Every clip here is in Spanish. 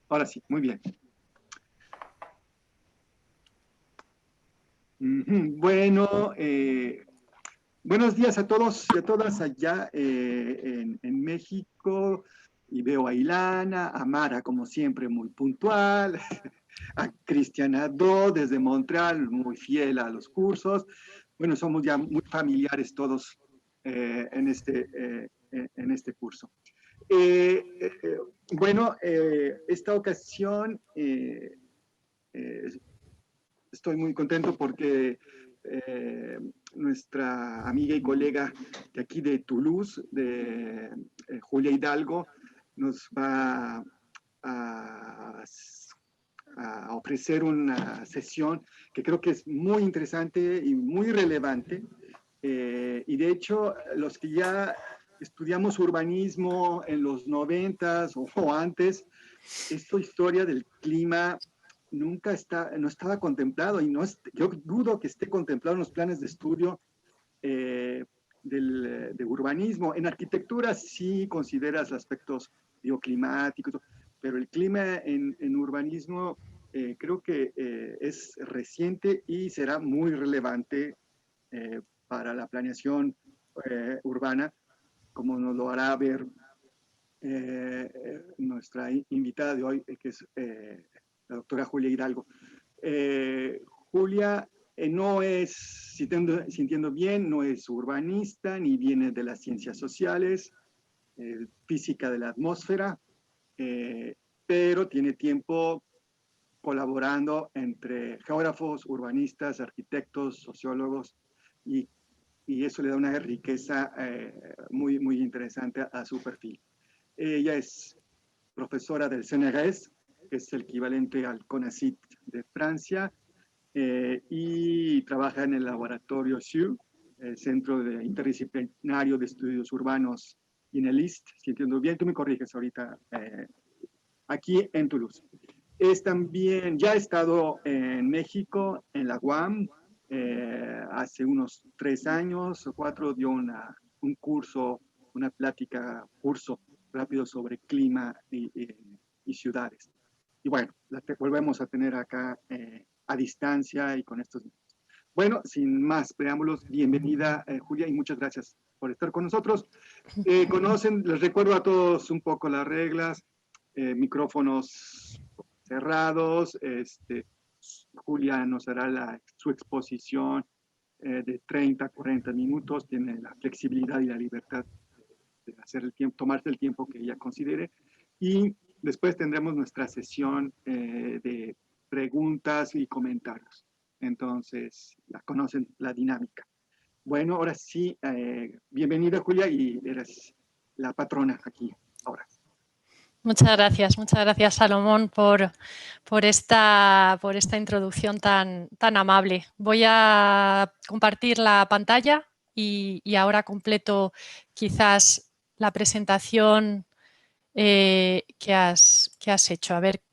Ahora sí, muy bien. Bueno, buenos días a todos y a todas allá en México. Y veo a Ilana, a Mara, como siempre, muy puntual, a Cristiana Do desde Montreal, muy fiel a los cursos. Bueno, somos ya muy familiares todos en este curso. Eh, eh, bueno, esta ocasión eh, estoy muy contento porque nuestra amiga y colega de aquí de Toulouse, Julia Hidalgo, nos va a, a ofrecer una sesión que creo que es muy interesante y muy relevante. Y de hecho, los que ya estudiamos urbanismo en los 90s o antes, esta historia del clima no estaba contemplado y yo dudo que esté contemplado en los planes de estudio de urbanismo. En arquitectura sí consideras aspectos bioclimáticos, pero el clima en urbanismo creo que es reciente y será muy relevante para la planeación urbana, como nos lo hará ver nuestra invitada de hoy, que es la doctora Julia Hidalgo. Julia no es, si entiendo bien, no es urbanista, ni viene de las ciencias sociales, física de la atmósfera, pero tiene tiempo colaborando entre geógrafos, urbanistas, arquitectos, sociólogos, y, y eso le da una riqueza muy interesante a su perfil. Ella es profesora del CNRS, que es el equivalente al CONACYT de Francia, y trabaja en el laboratorio CIU, el Centro Interdisciplinario de Estudios Urbanos INELIST, si entiendo bien, tú me corriges ahorita, aquí en Toulouse. Ya ha estado en México, en la UAM, hace unos 3 años o 4 dio un curso, una curso rápido sobre clima y ciudades. Y bueno, volvemos a tener acá a distancia y con estos. Bueno, sin más preámbulos, bienvenida Julia y muchas gracias por estar con nosotros. Les recuerdo a todos un poco las reglas, micrófonos cerrados, Julia nos hará su exposición de 30 a 40 minutos, tiene la flexibilidad y la libertad de hacer tomarse el tiempo que ella considere, y después tendremos nuestra sesión de preguntas y comentarios. Entonces, ya conocen la dinámica. Bueno, ahora sí, bienvenida Julia, y eres la patrona aquí ahora. Muchas gracias Salomón por esta introducción tan amable. Voy a compartir la pantalla y ahora completo quizás la presentación que has hecho. A ver,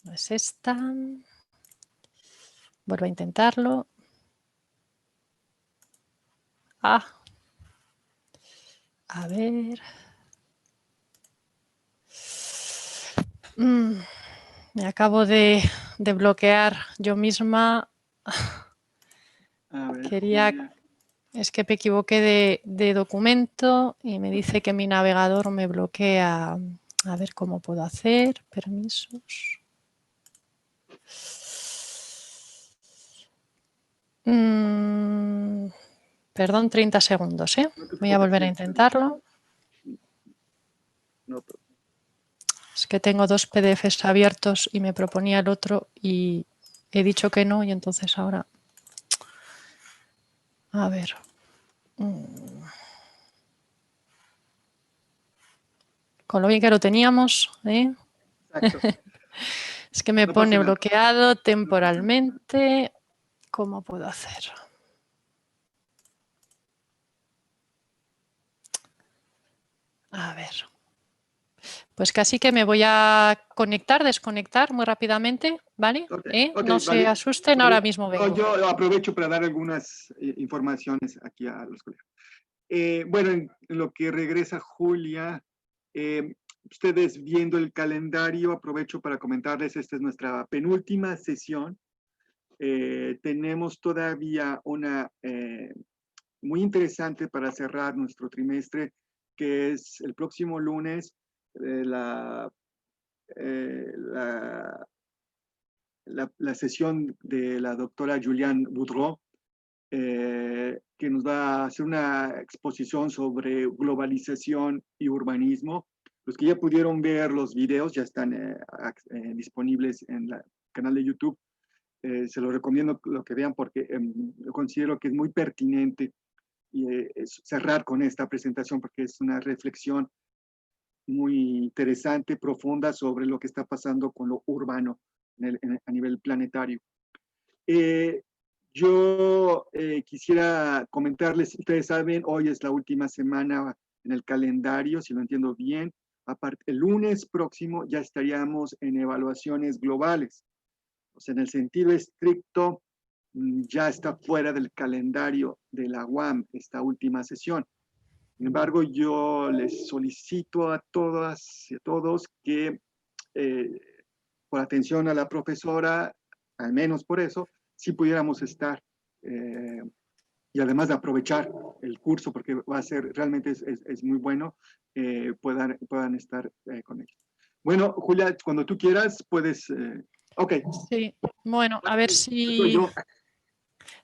no es esta. Vuelvo a intentarlo. A ver. Me acabo de bloquear yo misma. A ver, Es que me equivoqué de documento y me dice que mi navegador me bloquea. A ver cómo puedo hacer. Permisos. Perdón, 30 segundos. Voy a volver a intentarlo. No. Es que tengo 2 PDFs abiertos y me proponía el otro y he dicho que no y entonces ahora... A ver. Con lo bien que lo teníamos, ¿eh? Exacto. Es que me pone bloqueado temporalmente. ¿Cómo puedo hacer? A ver. Pues casi que me voy a desconectar muy rápidamente, ¿vale? Okay, No se asusten, vale. ahora mismo vengo. Yo aprovecho para dar algunas informaciones aquí a los colegas. Bueno, en lo que regresa Julia, ustedes viendo el calendario, aprovecho para comentarles, esta es nuestra penúltima sesión. Tenemos todavía una muy interesante para cerrar nuestro trimestre, que es el próximo lunes, la sesión de la doctora Juliane Boudreau, que nos va a hacer una exposición sobre globalización y urbanismo. Los que ya pudieron ver los videos ya están disponibles en el canal de YouTube. Se los recomiendo lo que vean porque considero que es muy pertinente y, cerrar con esta presentación porque es una reflexión muy interesante, profunda sobre lo que está pasando con lo urbano a nivel planetario. Yo quisiera comentarles, ustedes saben, hoy es la última semana en el calendario, si lo entiendo bien. El lunes próximo ya estaríamos en evaluaciones globales. O sea, en el sentido estricto, ya está fuera del calendario de la UAM esta última sesión. Sin embargo, yo les solicito a todas y a todos que, por atención a la profesora, al menos por eso, sí pudiéramos estar, y además de aprovechar el curso, porque va a ser, realmente es muy bueno, puedan estar con ellos. Bueno, Julia, cuando tú quieras, puedes... ok. Sí, bueno, a ver Soy si... yo.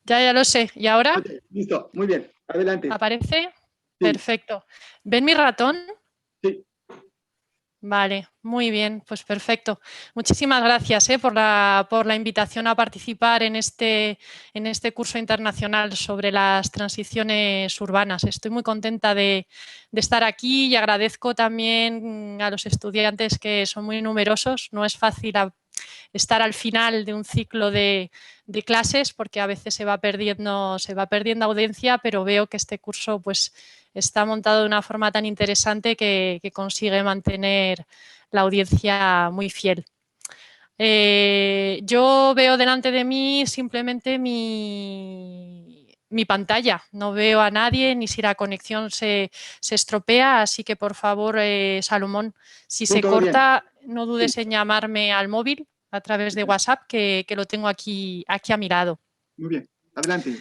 Ya lo sé. ¿Y ahora? Ok, listo, muy bien. Adelante. ¿Aparece? Sí, Perfecto. ¿Ven mi ratón? sí. Vale, muy bien, pues perfecto. Muchísimas gracias por la invitación a participar en este curso internacional sobre las transiciones urbanas. Estoy muy contenta de estar aquí y agradezco también a los estudiantes, que son muy numerosos. No es fácil estar al final de un ciclo de clases porque a veces se va perdiendo audiencia, pero veo que este curso pues está montado de una forma tan interesante que consigue mantener la audiencia muy fiel. Yo veo delante de mí simplemente mi pantalla, no veo a nadie ni si la conexión se estropea, así que por favor, Salomón, si Sí, se todo bien. corta, no Sí, dudes en llamarme al móvil a través de WhatsApp, que lo tengo aquí a mi lado. muy bien. Adelante.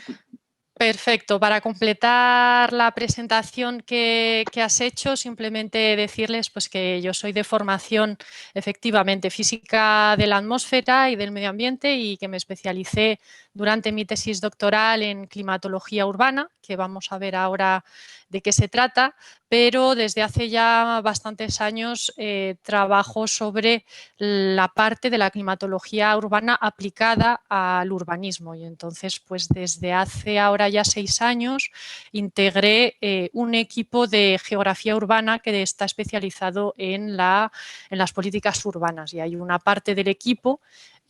Perfecto. Para completar la presentación que has hecho, simplemente decirles pues, que yo soy de formación, efectivamente, física de la atmósfera y del medio ambiente, y que me especialicé durante mi tesis doctoral en climatología urbana, que vamos a ver ahora de qué se trata, pero desde hace ya bastantes años trabajo sobre la parte de la climatología urbana aplicada al urbanismo, y entonces pues desde hace ahora ya 6 años integré un equipo de geografía urbana que está especializado en las políticas urbanas, y hay una parte del equipo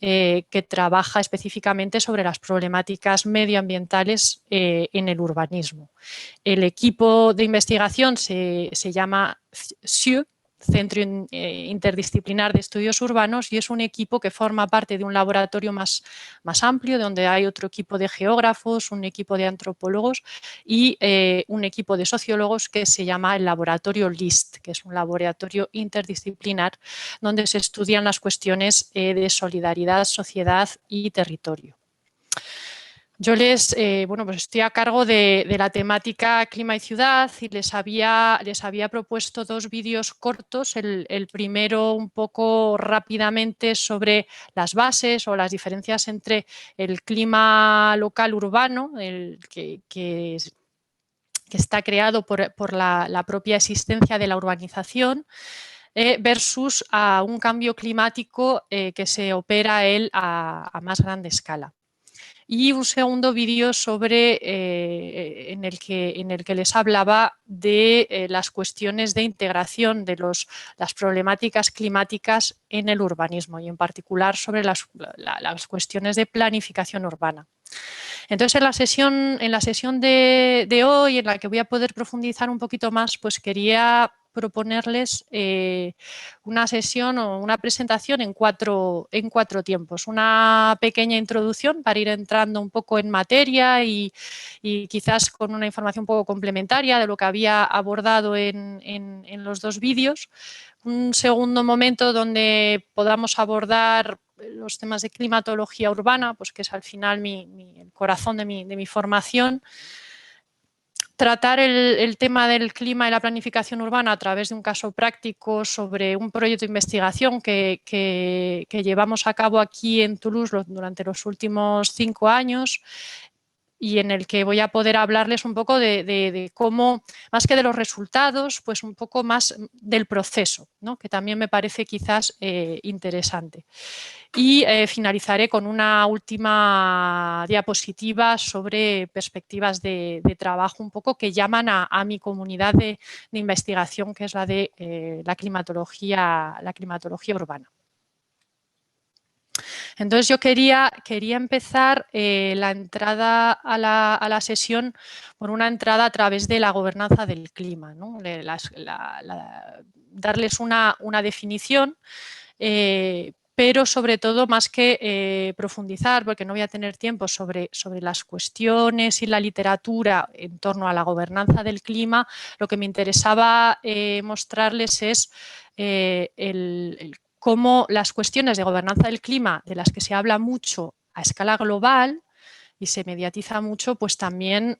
que trabaja específicamente sobre las problemáticas medioambientales en el urbanismo. El equipo de investigación se llama CIE, Centro Interdisciplinar de Estudios Urbanos, y es un equipo que forma parte de un laboratorio más amplio, donde hay otro equipo de geógrafos, un equipo de antropólogos y un equipo de sociólogos que se llama el laboratorio LIST, que es un laboratorio interdisciplinar donde se estudian las cuestiones de solidaridad, sociedad y territorio. Yo pues estoy a cargo de la temática clima y ciudad, y les había propuesto 2 vídeos cortos. El primero un poco rápidamente sobre las bases o las diferencias entre el clima local urbano, que está creado por la propia existencia de la urbanización, versus a un cambio climático que se opera a más grande escala. Y un segundo vídeo en el que les hablaba de las cuestiones de integración de las problemáticas climáticas en el urbanismo, y en particular sobre las cuestiones de planificación urbana. Entonces, en la sesión de hoy, en la que voy a poder profundizar un poquito más, pues quería proponerles una sesión o una presentación en cuatro tiempos. Una pequeña introducción para ir entrando un poco en materia y quizás con una información un poco complementaria de lo que había abordado en los dos vídeos. Un segundo momento donde podamos abordar los temas de climatología urbana, pues que es al final el corazón de mi formación. Tratar el tema del clima y la planificación urbana a través de un caso práctico sobre un proyecto de investigación que llevamos a cabo aquí en Toulouse durante los últimos 5 años y en el que voy a poder hablarles un poco de cómo, más que de los resultados, pues un poco más del proceso, ¿no? Que también me parece quizás interesante. Y finalizaré con una última diapositiva sobre perspectivas de trabajo un poco que llaman a mi comunidad de investigación, que es la de la climatología urbana. Entonces yo quería empezar la entrada a la sesión por una entrada a través de la gobernanza del clima, ¿no? Darles una definición, pero sobre todo, más que profundizar, porque no voy a tener tiempo sobre las cuestiones y la literatura en torno a la gobernanza del clima, lo que me interesaba mostrarles es cómo las cuestiones de gobernanza del clima, de las que se habla mucho a escala global y se mediatiza mucho, pues también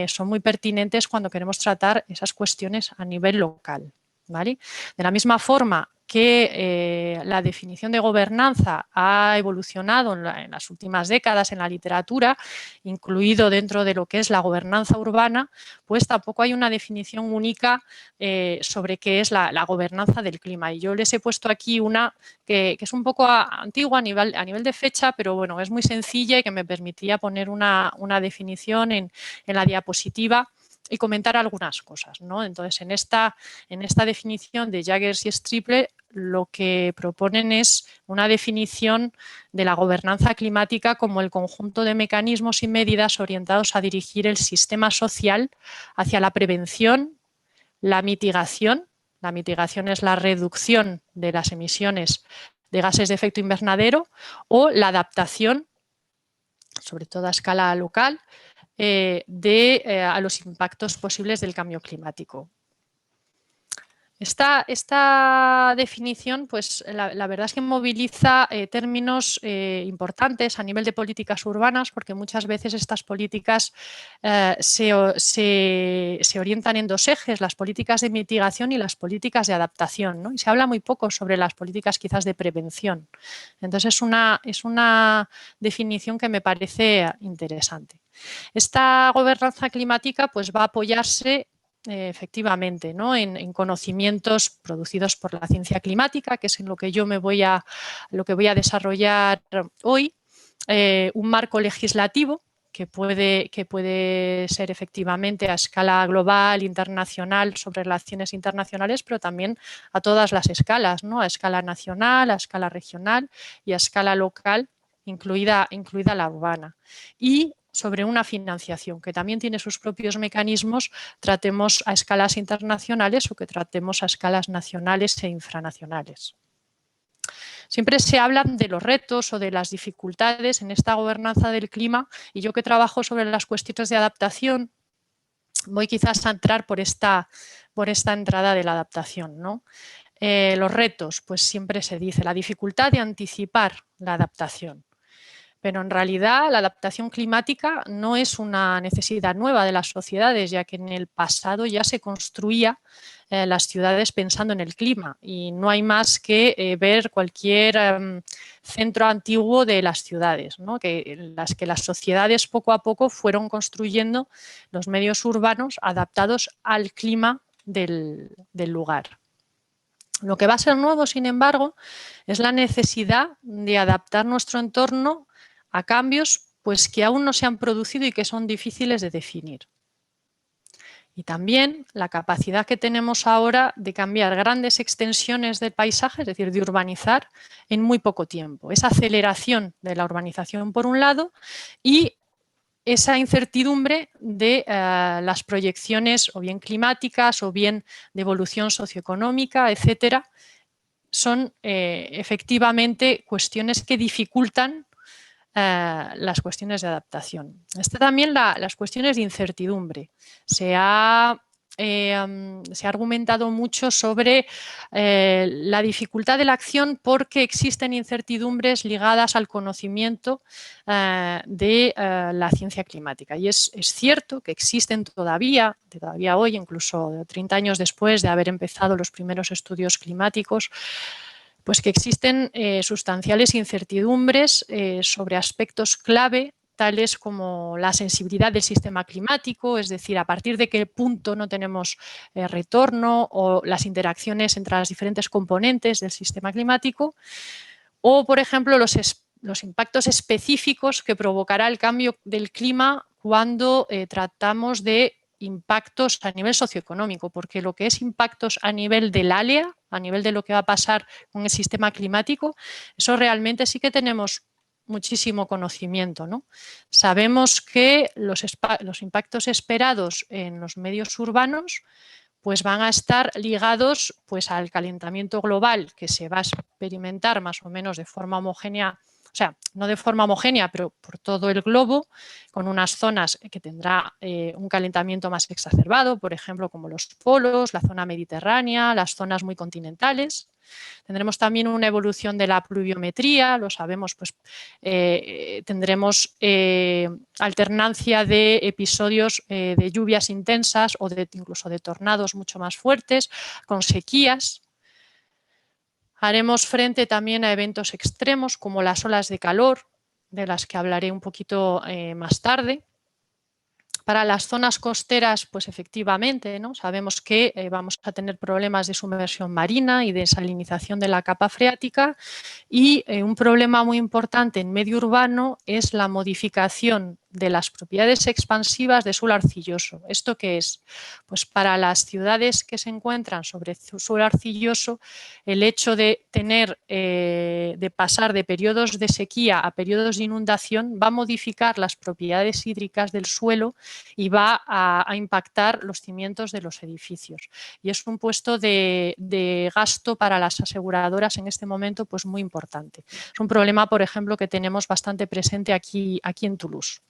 son muy pertinentes cuando queremos tratar esas cuestiones a nivel local, ¿vale? De la misma forma que la definición de gobernanza ha evolucionado en las últimas décadas en la literatura, incluido dentro de lo que es la gobernanza urbana, pues tampoco hay una definición única sobre qué es la gobernanza del clima. Y yo les he puesto aquí una que es un poco antigua a nivel de fecha, pero bueno, es muy sencilla y que me permitía poner una definición en la diapositiva y comentar algunas cosas, ¿no? Entonces, en esta definición de Jaggers y Striple, lo que proponen es una definición de la gobernanza climática como el conjunto de mecanismos y medidas orientados a dirigir el sistema social hacia la prevención, la mitigación es la reducción de las emisiones de gases de efecto invernadero, o la adaptación, sobre todo a escala local, a los impactos posibles del cambio climático. Esta definición, pues la verdad es que moviliza términos importantes a nivel de políticas urbanas, porque muchas veces estas políticas se orientan en dos ejes: las políticas de mitigación y las políticas de adaptación, ¿no? Y se habla muy poco sobre las políticas quizás de prevención. Entonces es una definición que me parece interesante. Esta gobernanza climática pues va a apoyarse efectivamente, ¿no? en conocimientos producidos por la ciencia climática, que es en lo que yo voy a desarrollar hoy, un marco legislativo que puede ser efectivamente a escala global, internacional, sobre relaciones internacionales, pero también a todas las escalas, ¿no? A escala nacional, a escala regional y a escala local, incluida la urbana. Y sobre una financiación que también tiene sus propios mecanismos, tratemos a escalas internacionales o que tratemos a escalas nacionales e infranacionales. Siempre se hablan de los retos o de las dificultades en esta gobernanza del clima, y yo, que trabajo sobre las cuestiones de adaptación, voy quizás a entrar por esta entrada de la adaptación, ¿no? Los retos, pues siempre se dice la dificultad de anticipar la adaptación. Pero en realidad la adaptación climática no es una necesidad nueva de las sociedades, ya que en el pasado ya se construía las ciudades pensando en el clima, y no hay más que ver cualquier centro antiguo de las ciudades, ¿no? En las que las sociedades poco a poco fueron construyendo los medios urbanos adaptados al clima del lugar. Lo que va a ser nuevo, sin embargo, es la necesidad de adaptar nuestro entorno a cambios pues que aún no se han producido y que son difíciles de definir. Y también la capacidad que tenemos ahora de cambiar grandes extensiones del paisaje, es decir, de urbanizar en muy poco tiempo. Esa aceleración de la urbanización por un lado, y esa incertidumbre de las proyecciones o bien climáticas o bien de evolución socioeconómica, etcétera, son efectivamente cuestiones que dificultan las cuestiones de adaptación. Está también las cuestiones de incertidumbre. Se ha argumentado mucho sobre la dificultad de la acción porque existen incertidumbres ligadas al conocimiento de la ciencia climática. Y es cierto que existen todavía hoy, incluso 30 años después de haber empezado los primeros estudios climáticos, pues que existen sustanciales incertidumbres sobre aspectos clave, tales como la sensibilidad del sistema climático, es decir, a partir de qué punto no tenemos retorno, o las interacciones entre las diferentes componentes del sistema climático, o, por ejemplo, los impactos específicos que provocará el cambio del clima cuando tratamos de impactos a nivel socioeconómico, porque lo que es impactos a nivel del área, a nivel de lo que va a pasar con el sistema climático, eso realmente sí que tenemos muchísimo conocimiento, ¿no? Sabemos que los impactos esperados en los medios urbanos pues van a estar ligados pues, al calentamiento global que se va a experimentar más o menos de forma homogénea, o sea, no de forma homogénea, pero por todo el globo, con unas zonas que tendrá un calentamiento más exacerbado, por ejemplo, como los polos, la zona mediterránea, las zonas muy continentales. Tendremos también una evolución de la pluviometría, lo sabemos, pues tendremos alternancia de episodios de lluvias intensas o incluso de tornados mucho más fuertes, con sequías. Haremos frente también a eventos extremos como las olas de calor, de las que hablaré un poquito más tarde. Para las zonas costeras, pues efectivamente, ¿no? Sabemos que vamos a tener problemas de sumersión marina y de salinización de la capa freática, y un problema muy importante en medio urbano es la modificación de las propiedades expansivas de suelo arcilloso. ¿Esto qué es? Pues para las ciudades que se encuentran sobre suelo arcilloso, el hecho de tener, de pasar de periodos de sequía a periodos de inundación va a modificar las propiedades hídricas del suelo y va a impactar los cimientos de los edificios. Y es un puesto de gasto para las aseguradoras en este momento pues muy importante. Es un problema, por ejemplo, que tenemos bastante presente aquí en Toulouse.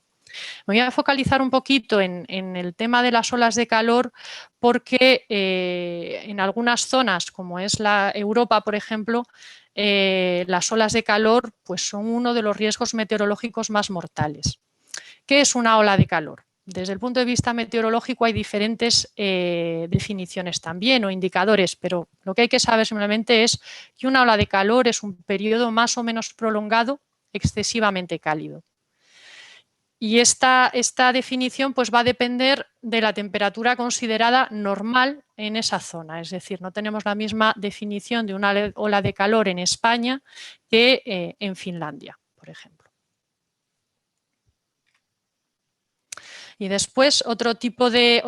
Me voy a focalizar un poquito en el tema de las olas de calor porque en algunas zonas, como es la Europa, por ejemplo, las olas de calor pues, son uno de los riesgos meteorológicos más mortales. ¿Qué es una ola de calor? Desde el punto de vista meteorológico hay diferentes definiciones también o indicadores, pero lo que hay que saber simplemente es que una ola de calor es un periodo más o menos prolongado, excesivamente cálido. Y esta definición pues, va a depender de la temperatura considerada normal en esa zona. Es decir, no tenemos la misma definición de una ola de calor en España que en Finlandia, por ejemplo. Y después otro tipo de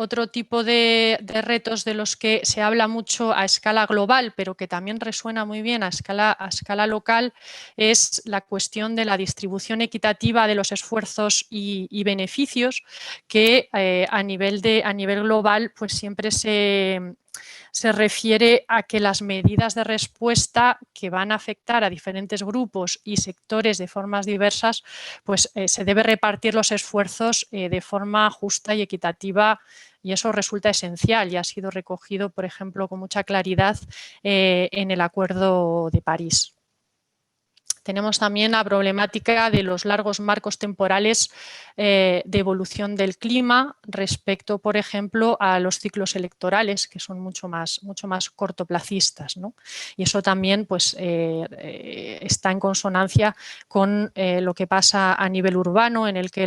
retos de los que se habla mucho a escala global, pero que también resuena muy bien a escala local, es la cuestión de la distribución equitativa de los esfuerzos y beneficios que a nivel global pues siempre se refiere a que las medidas de respuesta que van a afectar a diferentes grupos y sectores de formas diversas, pues se debe repartir los esfuerzos de forma justa y equitativa, y eso resulta esencial y ha sido recogido, por ejemplo, con mucha claridad en el Acuerdo de París. Tenemos también la problemática de los largos marcos temporales de evolución del clima respecto, por ejemplo, a los ciclos electorales, que son mucho más cortoplacistas, ¿no? Y eso también pues, está en consonancia con lo que pasa a nivel urbano, en el que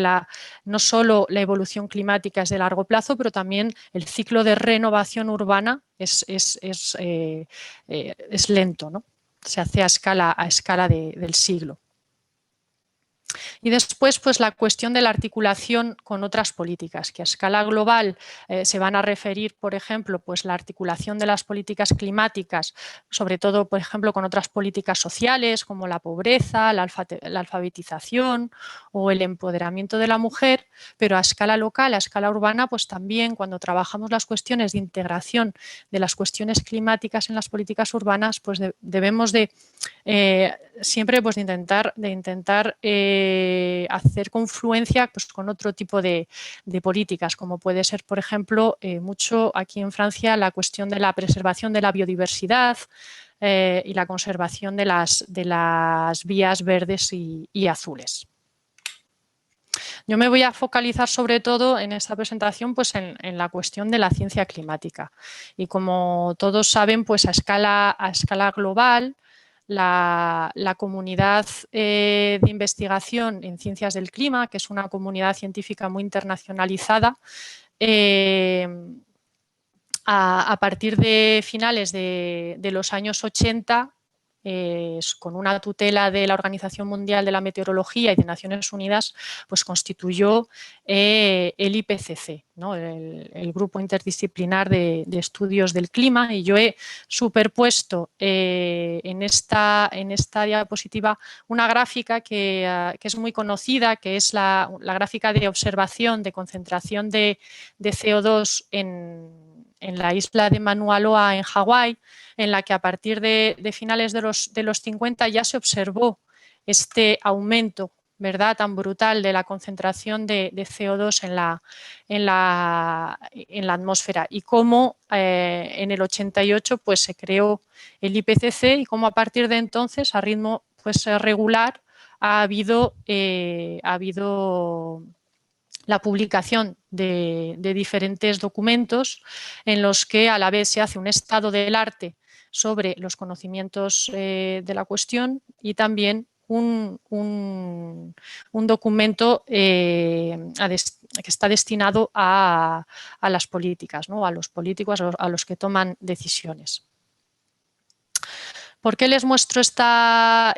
no solo la evolución climática es de largo plazo, pero también el ciclo de renovación urbana es lento, ¿no? Se hace a escala del siglo. Y después, pues la cuestión de la articulación con otras políticas, que a escala global se van a referir, por ejemplo, pues la articulación de las políticas climáticas, sobre todo, por ejemplo, con otras políticas sociales como la pobreza, la alfabetización o el empoderamiento de la mujer, pero a escala local, a escala urbana, pues también cuando trabajamos las cuestiones de integración de las cuestiones climáticas en las políticas urbanas, pues debemos de siempre pues, de intentar hacer confluencia pues, con otro tipo de políticas, como puede ser, por ejemplo, mucho aquí en Francia la cuestión de la preservación de la biodiversidad y la conservación de las vías verdes y azules. Yo me voy a focalizar sobre todo en esta presentación pues en la cuestión de la ciencia climática. Y como todos saben, pues a escala global, la comunidad de investigación en ciencias del clima, que es una comunidad científica muy internacionalizada, a partir de finales de los años 80, con una tutela de la Organización Mundial de la Meteorología y de Naciones Unidas, pues constituyó el IPCC, ¿no? el Grupo Interdisciplinar de Estudios del Clima, y yo he superpuesto en esta diapositiva una gráfica que es muy conocida, que es la gráfica de observación de concentración de CO2 en la isla de Manualoa, en Hawái, en la que a partir de finales de los 50 ya se observó este aumento, ¿verdad?, tan brutal de la concentración de CO2 en la atmósfera, y cómo en el 88 pues, se creó el IPCC, y cómo a partir de entonces, a ritmo pues, regular, ha habido la publicación de diferentes documentos en los que a la vez se hace un estado del arte sobre los conocimientos de la cuestión, y también un documento que está destinado a las políticas, ¿no?, a los políticos, a los que toman decisiones. ¿Por qué les muestro esta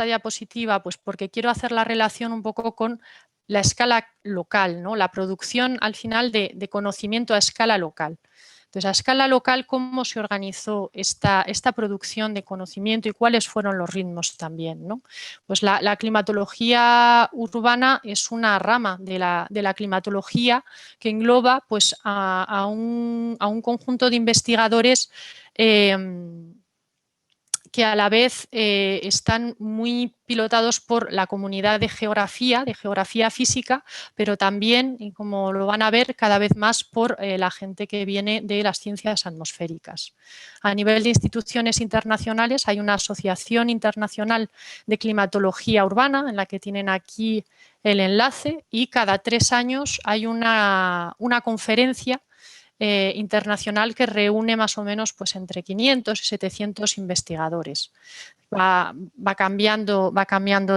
diapositiva? Pues porque quiero hacer la relación un poco con la escala local, ¿no?, la producción al final de conocimiento a escala local. Entonces, a escala local, ¿cómo se organizó esta producción de conocimiento y cuáles fueron los ritmos también, ¿no? Pues la climatología urbana es una rama de la climatología que engloba pues, a un conjunto de investigadores que a la vez están muy pilotados por la comunidad de geografía física, pero también, y como lo van a ver, cada vez más por la gente que viene de las ciencias atmosféricas. A nivel de instituciones internacionales hay una asociación internacional de climatología urbana, en la que tienen aquí el enlace, y cada 3 años hay una conferencia internacional que reúne más o menos pues, entre 500 y 700 investigadores. Va cambiando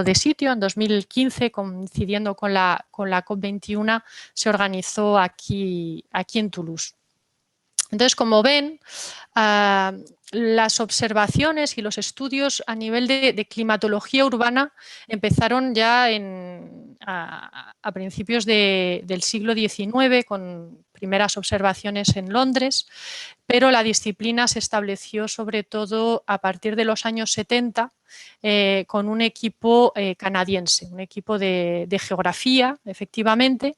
de sitio. En 2015, coincidiendo con la COP21, se organizó aquí en Toulouse. Entonces, como ven, las observaciones y los estudios a nivel de climatología urbana empezaron ya a principios del siglo XIX, con primeras observaciones en Londres, pero la disciplina se estableció sobre todo a partir de los años 70 con un equipo canadiense, un equipo de geografía, efectivamente,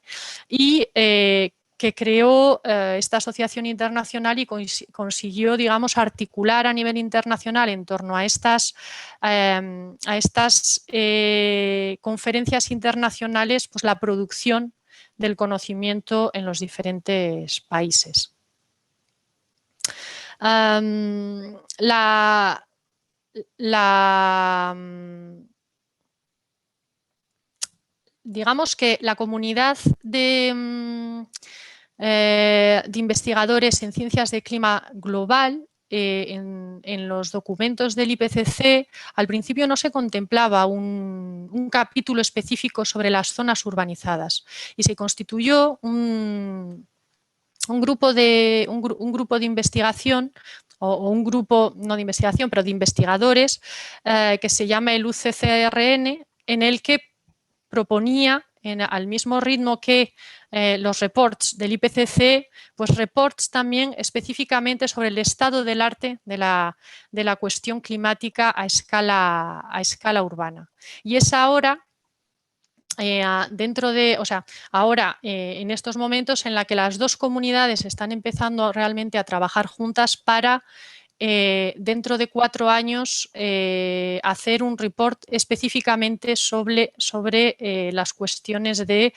y que creó esta asociación internacional y consiguió, digamos, articular a nivel internacional en torno a estas conferencias internacionales pues, la producción del conocimiento en los diferentes países. Digamos que la comunidad de investigadores en ciencias de clima global, en los documentos del IPCC, al principio no se contemplaba un capítulo específico sobre las zonas urbanizadas, y se constituyó un grupo de investigación o un grupo, no de investigación, pero de investigadores, que se llama el UCCRN, en el que proponía, al mismo ritmo que los reports del IPCC, pues reports también específicamente sobre el estado del arte de la cuestión climática a escala urbana. Y es ahora, ahora en estos momentos en la que las dos comunidades están empezando realmente a trabajar juntas para dentro de 4 años hacer un report específicamente sobre las cuestiones de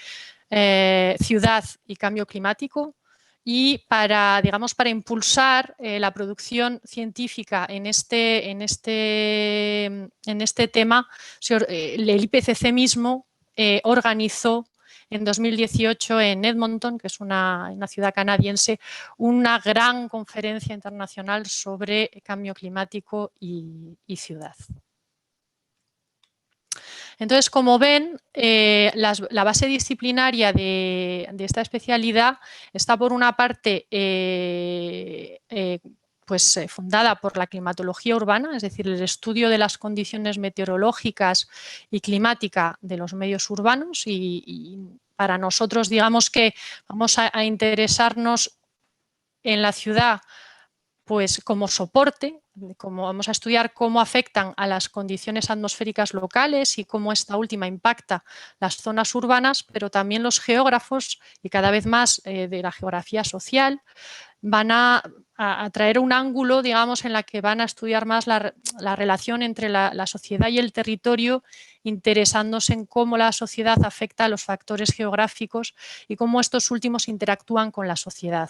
ciudad y cambio climático, y para impulsar la producción científica en este tema, el IPCC mismo organizó en 2018 en Edmonton, que es una ciudad canadiense, una gran conferencia internacional sobre cambio climático y ciudad. Entonces, como ven, la base disciplinaria de esta especialidad está, por una parte, fundada por la climatología urbana, es decir, el estudio de las condiciones meteorológicas y climáticas de los medios urbanos, y para nosotros, digamos que vamos a interesarnos en la ciudad pues como soporte, como vamos a estudiar cómo afectan a las condiciones atmosféricas locales y cómo esta última impacta las zonas urbanas, pero también los geógrafos, y cada vez más de la geografía social, van a traer un ángulo, digamos, en la que van a estudiar más la relación entre la sociedad y el territorio, interesándose en cómo la sociedad afecta a los factores geográficos y cómo estos últimos interactúan con la sociedad.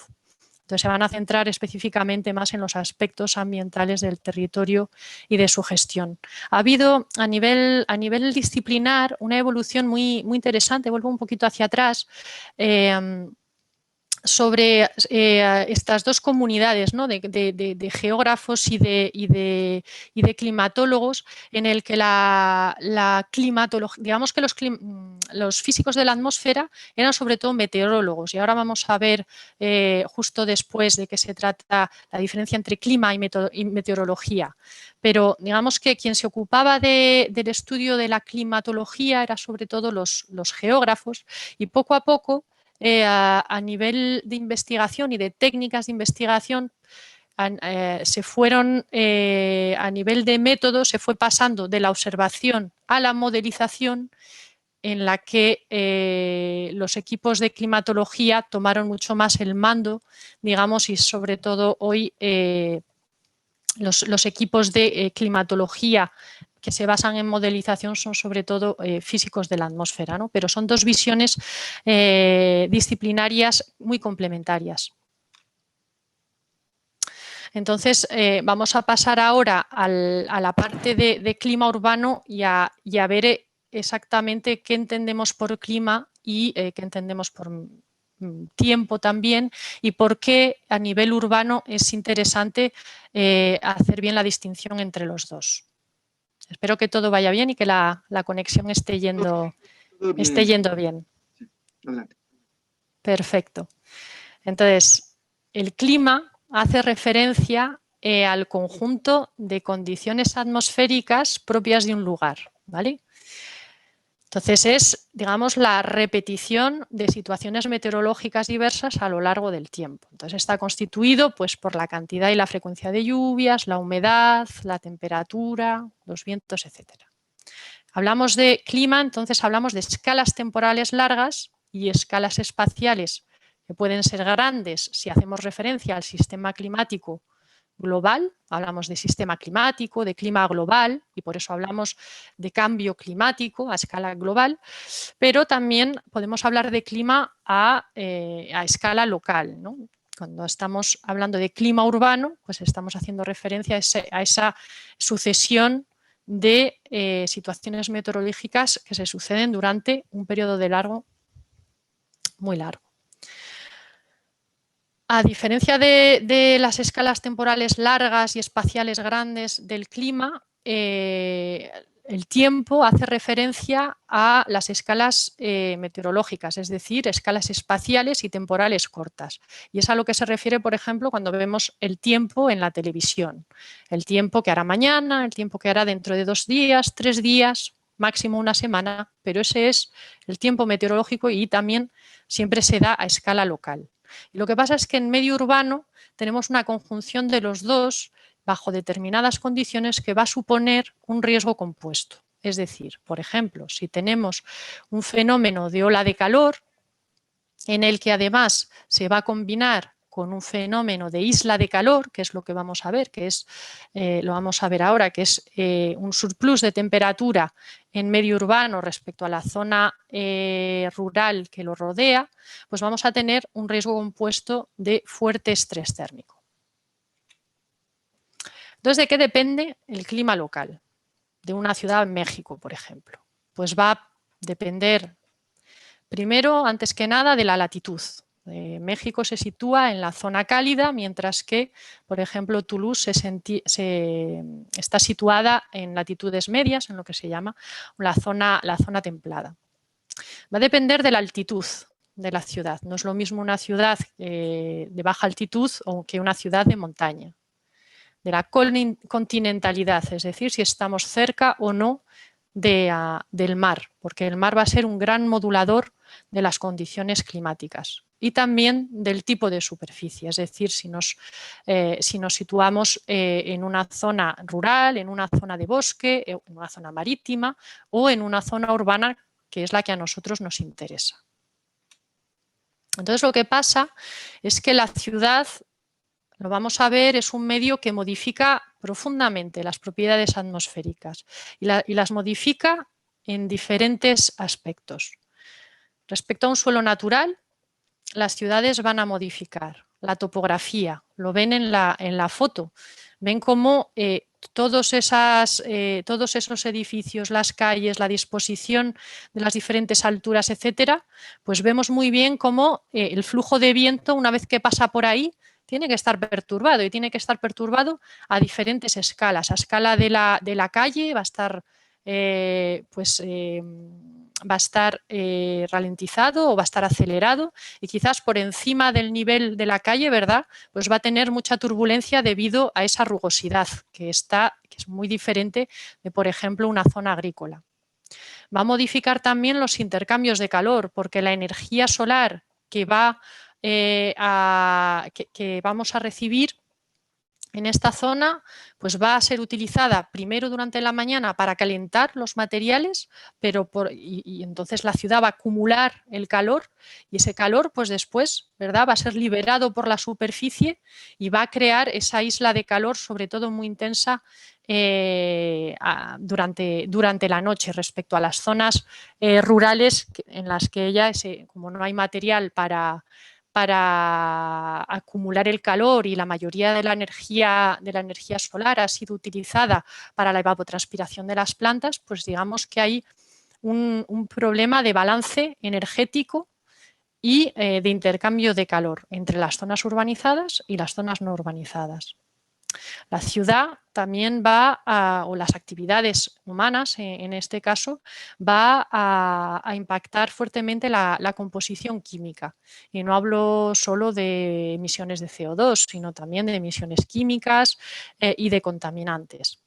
Entonces se van a centrar específicamente más en los aspectos ambientales del territorio y de su gestión. Ha habido a nivel disciplinar una evolución muy, muy interesante, vuelvo un poquito hacia atrás, sobre estas dos comunidades, ¿no? de geógrafos y de climatólogos, en el que la climatología, digamos que los físicos de la atmósfera eran sobre todo meteorólogos, y ahora vamos a ver justo después de qué se trata la diferencia entre clima y meteorología. Pero digamos que quien se ocupaba del estudio de la climatología era sobre todo los geógrafos, y poco a poco a nivel de investigación y de técnicas de investigación se fueron, a nivel de método, se fue pasando de la observación a la modelización, en la que los equipos de climatología tomaron mucho más el mando, digamos, y sobre todo hoy los equipos de climatología que se basan en modelización son sobre todo físicos de la atmósfera, ¿no? Pero son dos visiones disciplinarias muy complementarias. Entonces, vamos a pasar ahora a la parte de clima urbano y a ver exactamente qué entendemos por clima y qué entendemos por tiempo también, y por qué a nivel urbano es interesante hacer bien la distinción entre los dos. Espero que todo vaya bien y que la conexión esté yendo bien. Sí, adelante. Perfecto. Entonces, el clima hace referencia al conjunto de condiciones atmosféricas propias de un lugar, ¿vale? Entonces es, digamos, la repetición de situaciones meteorológicas diversas a lo largo del tiempo. Entonces está constituido pues, por la cantidad y la frecuencia de lluvias, la humedad, la temperatura, los vientos, etc. Hablamos de clima, entonces hablamos de escalas temporales largas y escalas espaciales que pueden ser grandes si hacemos referencia al sistema climático global, hablamos de sistema climático, de clima global, y por eso hablamos de cambio climático a escala global, pero también podemos hablar de clima a escala local, ¿no? Cuando estamos hablando de clima urbano, pues estamos haciendo referencia a esa sucesión de situaciones meteorológicas que se suceden durante un periodo muy largo. A diferencia de las escalas temporales largas y espaciales grandes del clima, el tiempo hace referencia a las escalas meteorológicas, es decir, escalas espaciales y temporales cortas. Y es a lo que se refiere, por ejemplo, cuando vemos el tiempo en la televisión. El tiempo que hará mañana, el tiempo que hará dentro de 2 días, 3 días, máximo una semana, pero ese es el tiempo meteorológico y también siempre se da a escala local. Y lo que pasa es que en medio urbano tenemos una conjunción de los dos bajo determinadas condiciones que va a suponer un riesgo compuesto. Es decir, por ejemplo, si tenemos un fenómeno de ola de calor en el que además se va a combinar con un fenómeno de isla de calor, que es lo que vamos a ver, que es, lo vamos a ver ahora, que es un surplus de temperatura en medio urbano respecto a la zona rural que lo rodea, pues vamos a tener un riesgo compuesto de fuerte estrés térmico. Entonces, ¿de qué depende el clima local de una ciudad en México, por ejemplo? Pues va a depender, primero, antes que nada, de la latitud. México se sitúa en la zona cálida, mientras que, por ejemplo, Toulouse está situada en latitudes medias, en lo que se llama la zona templada. Va a depender de la altitud de la ciudad. No es lo mismo una ciudad de baja altitud que una ciudad de montaña. De la continentalidad, es decir, si estamos cerca o no del mar, porque el mar va a ser un gran modulador de las condiciones climáticas y también del tipo de superficie, es decir, si nos situamos en una zona rural, en una zona de bosque, en una zona marítima o en una zona urbana, que es la que a nosotros nos interesa. Entonces, lo que pasa es que la ciudad, lo vamos a ver, es un medio que modifica profundamente las propiedades atmosféricas y las modifica en diferentes aspectos. Respecto a un suelo natural, las ciudades van a modificar la topografía, lo ven en la foto, ven cómo todos esos edificios, las calles, la disposición de las diferentes alturas, etcétera, pues vemos muy bien cómo el flujo de viento, una vez que pasa por ahí, tiene que estar perturbado y tiene que estar perturbado a diferentes escalas. A escala de la calle va a estar ralentizado o va a estar acelerado y quizás por encima del nivel de la calle, ¿verdad? Pues va a tener mucha turbulencia debido a esa rugosidad que es muy diferente de, por ejemplo, una zona agrícola. Va a modificar también los intercambios de calor porque la energía solar que vamos a recibir en esta zona, pues va a ser utilizada primero durante la mañana para calentar los materiales, y entonces la ciudad va a acumular el calor y ese calor, pues después, ¿verdad?, va a ser liberado por la superficie y va a crear esa isla de calor, sobre todo muy intensa durante la noche respecto a las zonas rurales en las que como no hay material para acumular el calor y la mayoría de la energía solar ha sido utilizada para la evapotranspiración de las plantas, pues digamos que hay un problema de balance energético y de intercambio de calor entre las zonas urbanizadas y las zonas no urbanizadas. La ciudad también o las actividades humanas, en este caso, va a impactar fuertemente la composición química. Y no hablo solo de emisiones de CO2, sino también de emisiones químicas y de contaminantes.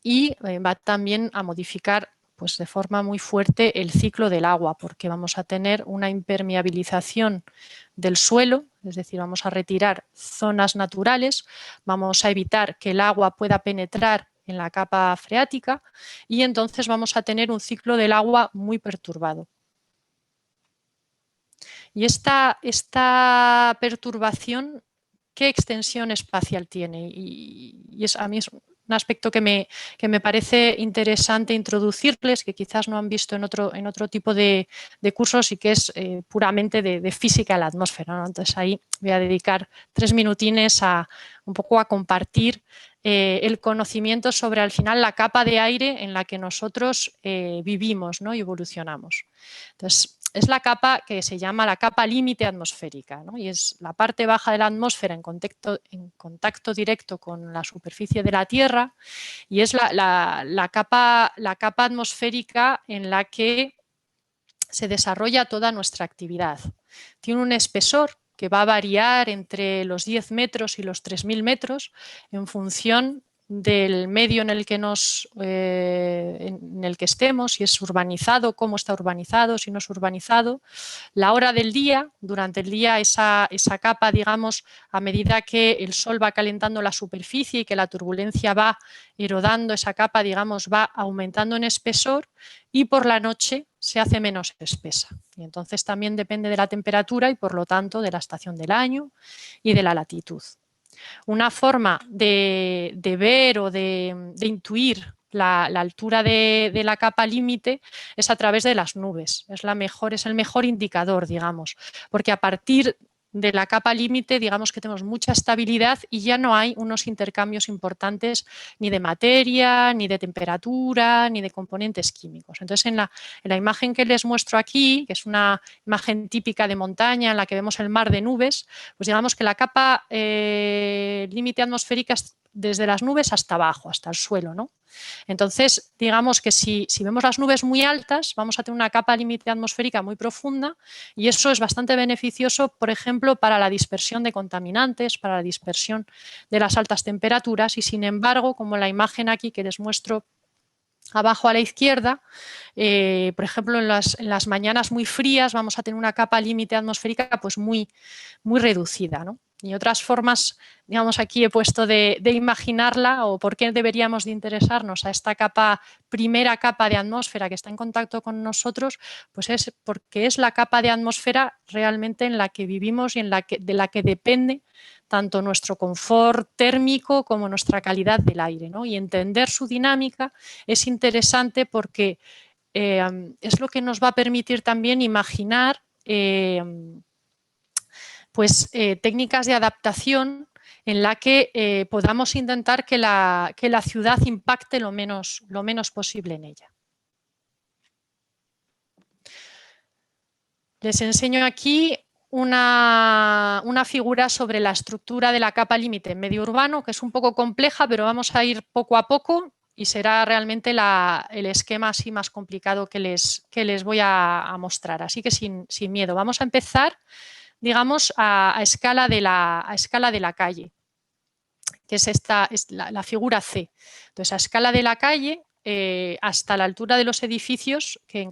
Y va también a modificar pues, de forma muy fuerte el ciclo del agua, porque vamos a tener una impermeabilización del suelo, es decir, vamos a retirar zonas naturales, vamos a evitar que el agua pueda penetrar en la capa freática y entonces vamos a tener un ciclo del agua muy perturbado. Y esta perturbación, ¿qué extensión espacial tiene? Y a mí es un aspecto que me parece interesante introducirles, que quizás no han visto en otro tipo de cursos y que es puramente de física de la atmósfera, ¿no? Entonces ahí voy a dedicar 3 minutines un poco a compartir el conocimiento sobre al final la capa de aire en la que nosotros vivimos, ¿no?, y evolucionamos. Entonces, es la capa que se llama la capa límite atmosférica, ¿no? Y es la parte baja de la atmósfera en contacto directo con la superficie de la Tierra, y es la capa atmosférica en la que se desarrolla toda nuestra actividad. Tiene un espesor que va a variar entre los 10 metros y los 3.000 metros en función del medio en el que estemos, si es urbanizado, cómo está urbanizado, si no es urbanizado, la hora del día. Durante el día esa capa, digamos, a medida que el sol va calentando la superficie y que la turbulencia va erodando esa capa, digamos, va aumentando en espesor, y por la noche se hace menos espesa. Y entonces también depende de la temperatura y por lo tanto de la estación del año y de la latitud. Una forma de ver o de intuir la altura de la capa límite es a través de las nubes. Es el mejor indicador, digamos, porque a partir de la capa límite, digamos que tenemos mucha estabilidad y ya no hay unos intercambios importantes ni de materia, ni de temperatura, ni de componentes químicos. Entonces, en la imagen que les muestro aquí, que es una imagen típica de montaña en la que vemos el mar de nubes, pues digamos que la capa límite atmosférica es desde las nubes hasta abajo, hasta el suelo, ¿no? Entonces, digamos que si vemos las nubes muy altas, vamos a tener una capa límite atmosférica muy profunda, y eso es bastante beneficioso, por ejemplo, para la dispersión de contaminantes, para la dispersión de las altas temperaturas, y sin embargo, como la imagen aquí que les muestro abajo a la izquierda, por ejemplo, en las mañanas muy frías vamos a tener una capa límite atmosférica pues muy reducida, ¿no? Y otras formas, digamos, aquí he puesto de imaginarla, o por qué deberíamos de interesarnos a esta primera capa de atmósfera que está en contacto con nosotros, pues es porque es la capa de atmósfera realmente en la que vivimos y de la que depende tanto nuestro confort térmico como nuestra calidad del aire, ¿no? Y entender su dinámica es interesante porque es lo que nos va a permitir también imaginar técnicas de adaptación en la que podamos intentar que la ciudad impacte lo menos posible en ella. Les enseño aquí una figura sobre la estructura de la capa límite en medio urbano, que es un poco compleja, pero vamos a ir poco a poco y será realmente el esquema así más complicado que les voy a mostrar. Así que sin miedo. Vamos a empezar, digamos, a escala de la calle, que es la figura C. Entonces, a escala de la calle, hasta la altura de los edificios, que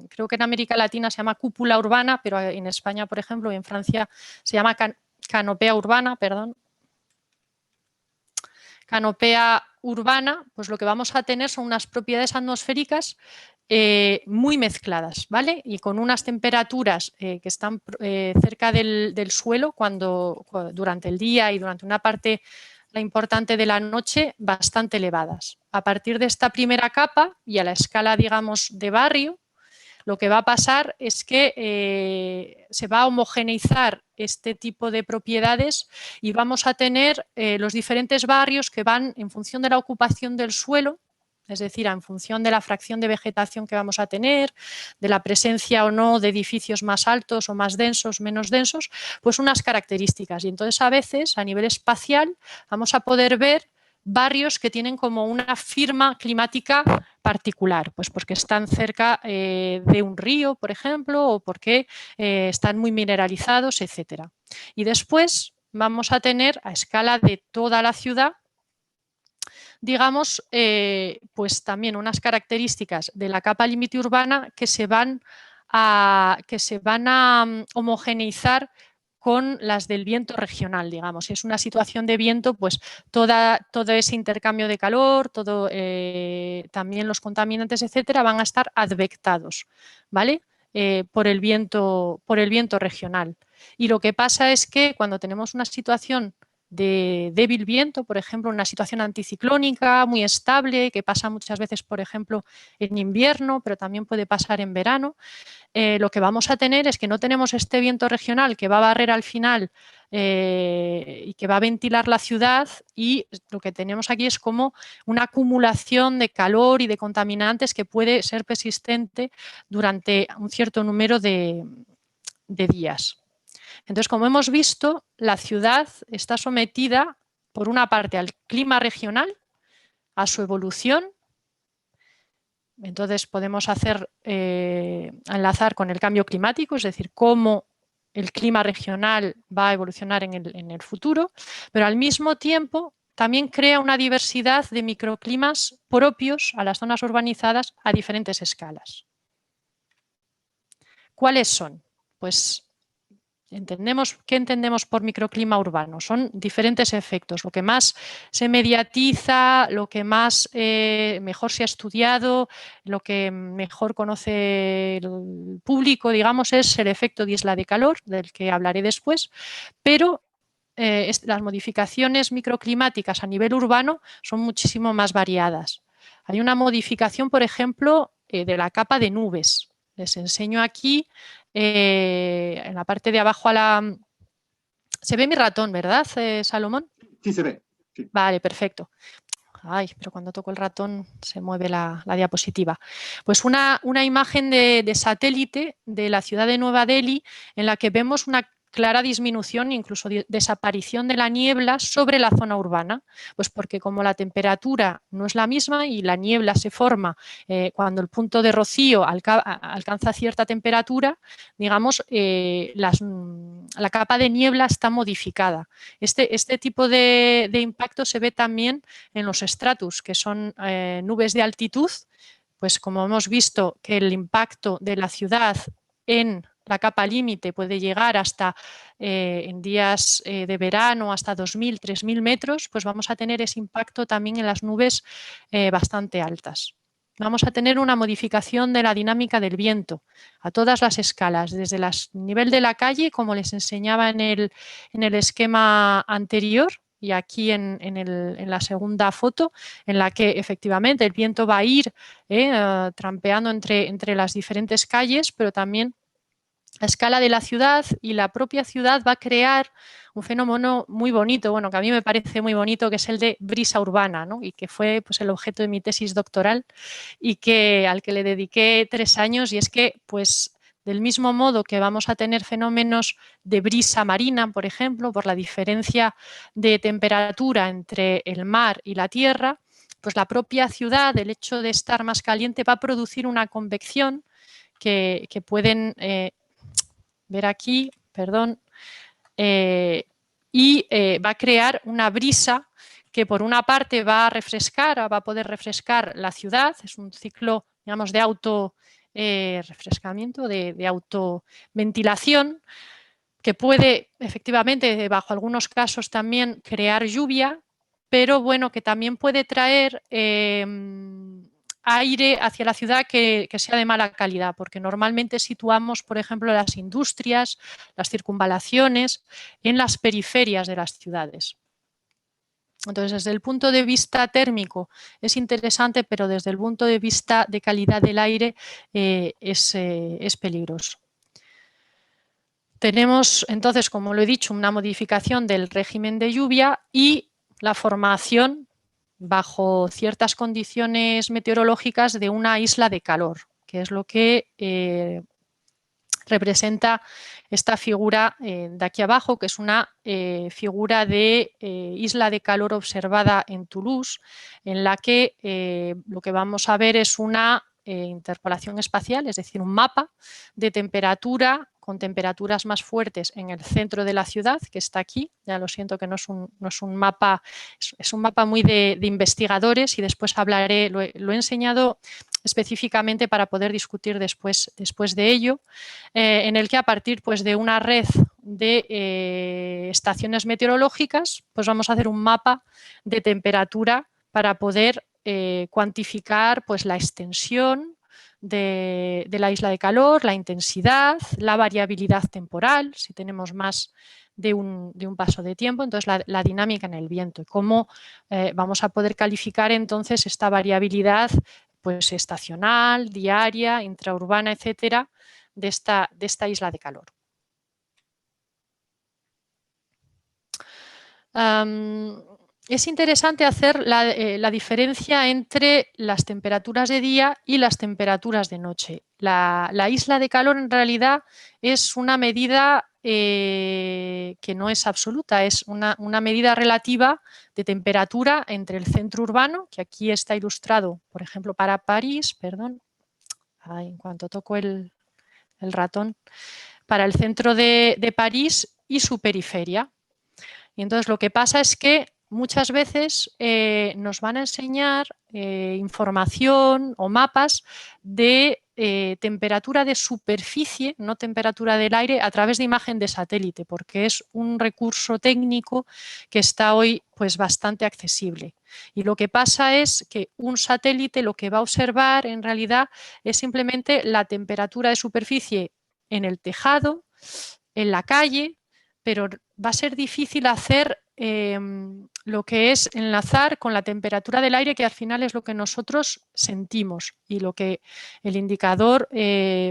creo que en América Latina se llama cúpula urbana, pero en España, por ejemplo, y en Francia se llama canopea urbana, perdón. Canopea urbana, pues lo que vamos a tener son unas propiedades atmosféricas muy mezcladas, ¿vale? Y con unas temperaturas que están cerca del suelo durante el día y durante una parte importante de la noche bastante elevadas. A partir de esta primera capa y a la escala, digamos, de barrio, lo que va a pasar es que se va a homogeneizar este tipo de propiedades y vamos a tener los diferentes barrios que van en función de la ocupación del suelo, es decir, en función de la fracción de vegetación que vamos a tener, de la presencia o no de edificios más altos o más densos, menos densos, pues unas características. Y entonces a veces a nivel espacial vamos a poder ver barrios que tienen como una firma climática particular, pues porque están cerca de un río, por ejemplo, o porque están muy mineralizados, etcétera. Y después vamos a tener a escala de toda la ciudad, digamos, pues también unas características de la capa límite urbana que se van a homogeneizar con las del viento regional, digamos. Si es una situación de viento, pues todo ese intercambio de calor, también los contaminantes, etcétera, van a estar advectados, ¿vale? Por el viento regional. Y lo que pasa es que cuando tenemos una situación de débil viento, por ejemplo, una situación anticiclónica muy estable, que pasa muchas veces, por ejemplo, en invierno, pero también puede pasar en verano. Lo que vamos a tener es que no tenemos este viento regional que va a barrer al final y que va a ventilar la ciudad, y lo que tenemos aquí es como una acumulación de calor y de contaminantes que puede ser persistente durante un cierto número de días. Entonces, como hemos visto, la ciudad está sometida, por una parte, al clima regional, a su evolución. Entonces podemos enlazar con el cambio climático, es decir, cómo el clima regional va a evolucionar en el futuro, pero al mismo tiempo también crea una diversidad de microclimas propios a las zonas urbanizadas a diferentes escalas. ¿Cuáles son? Pues ¿qué entendemos por microclima urbano? Son diferentes efectos. Lo que más se mediatiza, lo que más mejor se ha estudiado, lo que mejor conoce el público, digamos, es el efecto de isla de calor, del que hablaré después, pero las modificaciones microclimáticas a nivel urbano son muchísimo más variadas. Hay una modificación, por ejemplo, de la capa de nubes. Les enseño aquí, en la parte de abajo Se ve mi ratón, ¿verdad, Salomón? Sí, se ve. Sí. Vale, perfecto. Ay, pero cuando toco el ratón se mueve la diapositiva. Pues una imagen de satélite de la ciudad de Nueva Delhi, en la que vemos una clara disminución, incluso desaparición de la niebla sobre la zona urbana, pues porque como la temperatura no es la misma y la niebla se forma cuando el punto de rocío alcanza cierta temperatura, digamos, la capa de niebla está modificada. Este tipo de impacto se ve también en los stratus, que son nubes de altitud, pues como hemos visto que el impacto de la ciudad en la capa límite puede llegar hasta, en días de verano, hasta 2.000, 3.000 metros, pues vamos a tener ese impacto también en las nubes bastante altas. Vamos a tener una modificación de la dinámica del viento a todas las escalas, desde el nivel de la calle, como les enseñaba en el esquema anterior, y aquí en la segunda foto, en la que efectivamente el viento va a ir trampeando entre las diferentes calles, pero también a escala de la ciudad, y la propia ciudad va a crear un fenómeno muy bonito, bueno, que a mí me parece muy bonito, que es el de brisa urbana, ¿no? Y que fue pues, el objeto de mi tesis doctoral y al que le dediqué 3 años, y es que pues del mismo modo que vamos a tener fenómenos de brisa marina, por ejemplo, por la diferencia de temperatura entre el mar y la tierra, pues la propia ciudad, el hecho de estar más caliente, va a producir una convección que pueden ver aquí, perdón, y va a crear una brisa que por una parte va a poder refrescar la ciudad, es un ciclo, digamos, de refrescamiento, de autoventilación, que puede efectivamente, bajo algunos casos, también crear lluvia, pero bueno, que también puede traer aire hacia la ciudad que sea de mala calidad, porque normalmente situamos, por ejemplo, las industrias, las circunvalaciones en las periferias de las ciudades. Entonces, desde el punto de vista térmico es interesante, pero desde el punto de vista de calidad del aire es peligroso. Tenemos entonces, como lo he dicho, una modificación del régimen de lluvia y la formación bajo ciertas condiciones meteorológicas de una isla de calor, que es lo que representa esta figura de aquí abajo, que es una figura de isla de calor observada en Toulouse, en la que lo que vamos a ver es una interpolación espacial, es decir, un mapa de temperatura con temperaturas más fuertes en el centro de la ciudad, que está aquí. Ya lo siento que no es un mapa, es un mapa muy de investigadores, y después hablaré, lo he enseñado específicamente para poder discutir después de ello, en el que a partir pues, de una red de estaciones meteorológicas, pues vamos a hacer un mapa de temperatura para poder cuantificar pues, la extensión de la isla de calor, la intensidad, la variabilidad temporal, si tenemos más de un paso de tiempo, entonces la dinámica en el viento y cómo vamos a poder calificar entonces esta variabilidad pues estacional, diaria, intraurbana, etcétera, de esta isla de calor. Es interesante hacer la diferencia entre las temperaturas de día y las temperaturas de noche. La isla de calor en realidad es una medida que no es absoluta, es una medida relativa de temperatura entre el centro urbano, que aquí está ilustrado, por ejemplo, para París, perdón, en cuanto toco el ratón, para el centro de París y su periferia. Y entonces lo que pasa es que muchas veces nos van a enseñar información o mapas de temperatura de superficie, no temperatura del aire, a través de imagen de satélite, porque es un recurso técnico que está hoy pues bastante accesible. Y lo que pasa es que un satélite lo que va a observar en realidad es simplemente la temperatura de superficie en el tejado, en la calle, pero va a ser difícil hacer lo que es enlazar con la temperatura del aire, que al final es lo que nosotros sentimos y lo que el indicador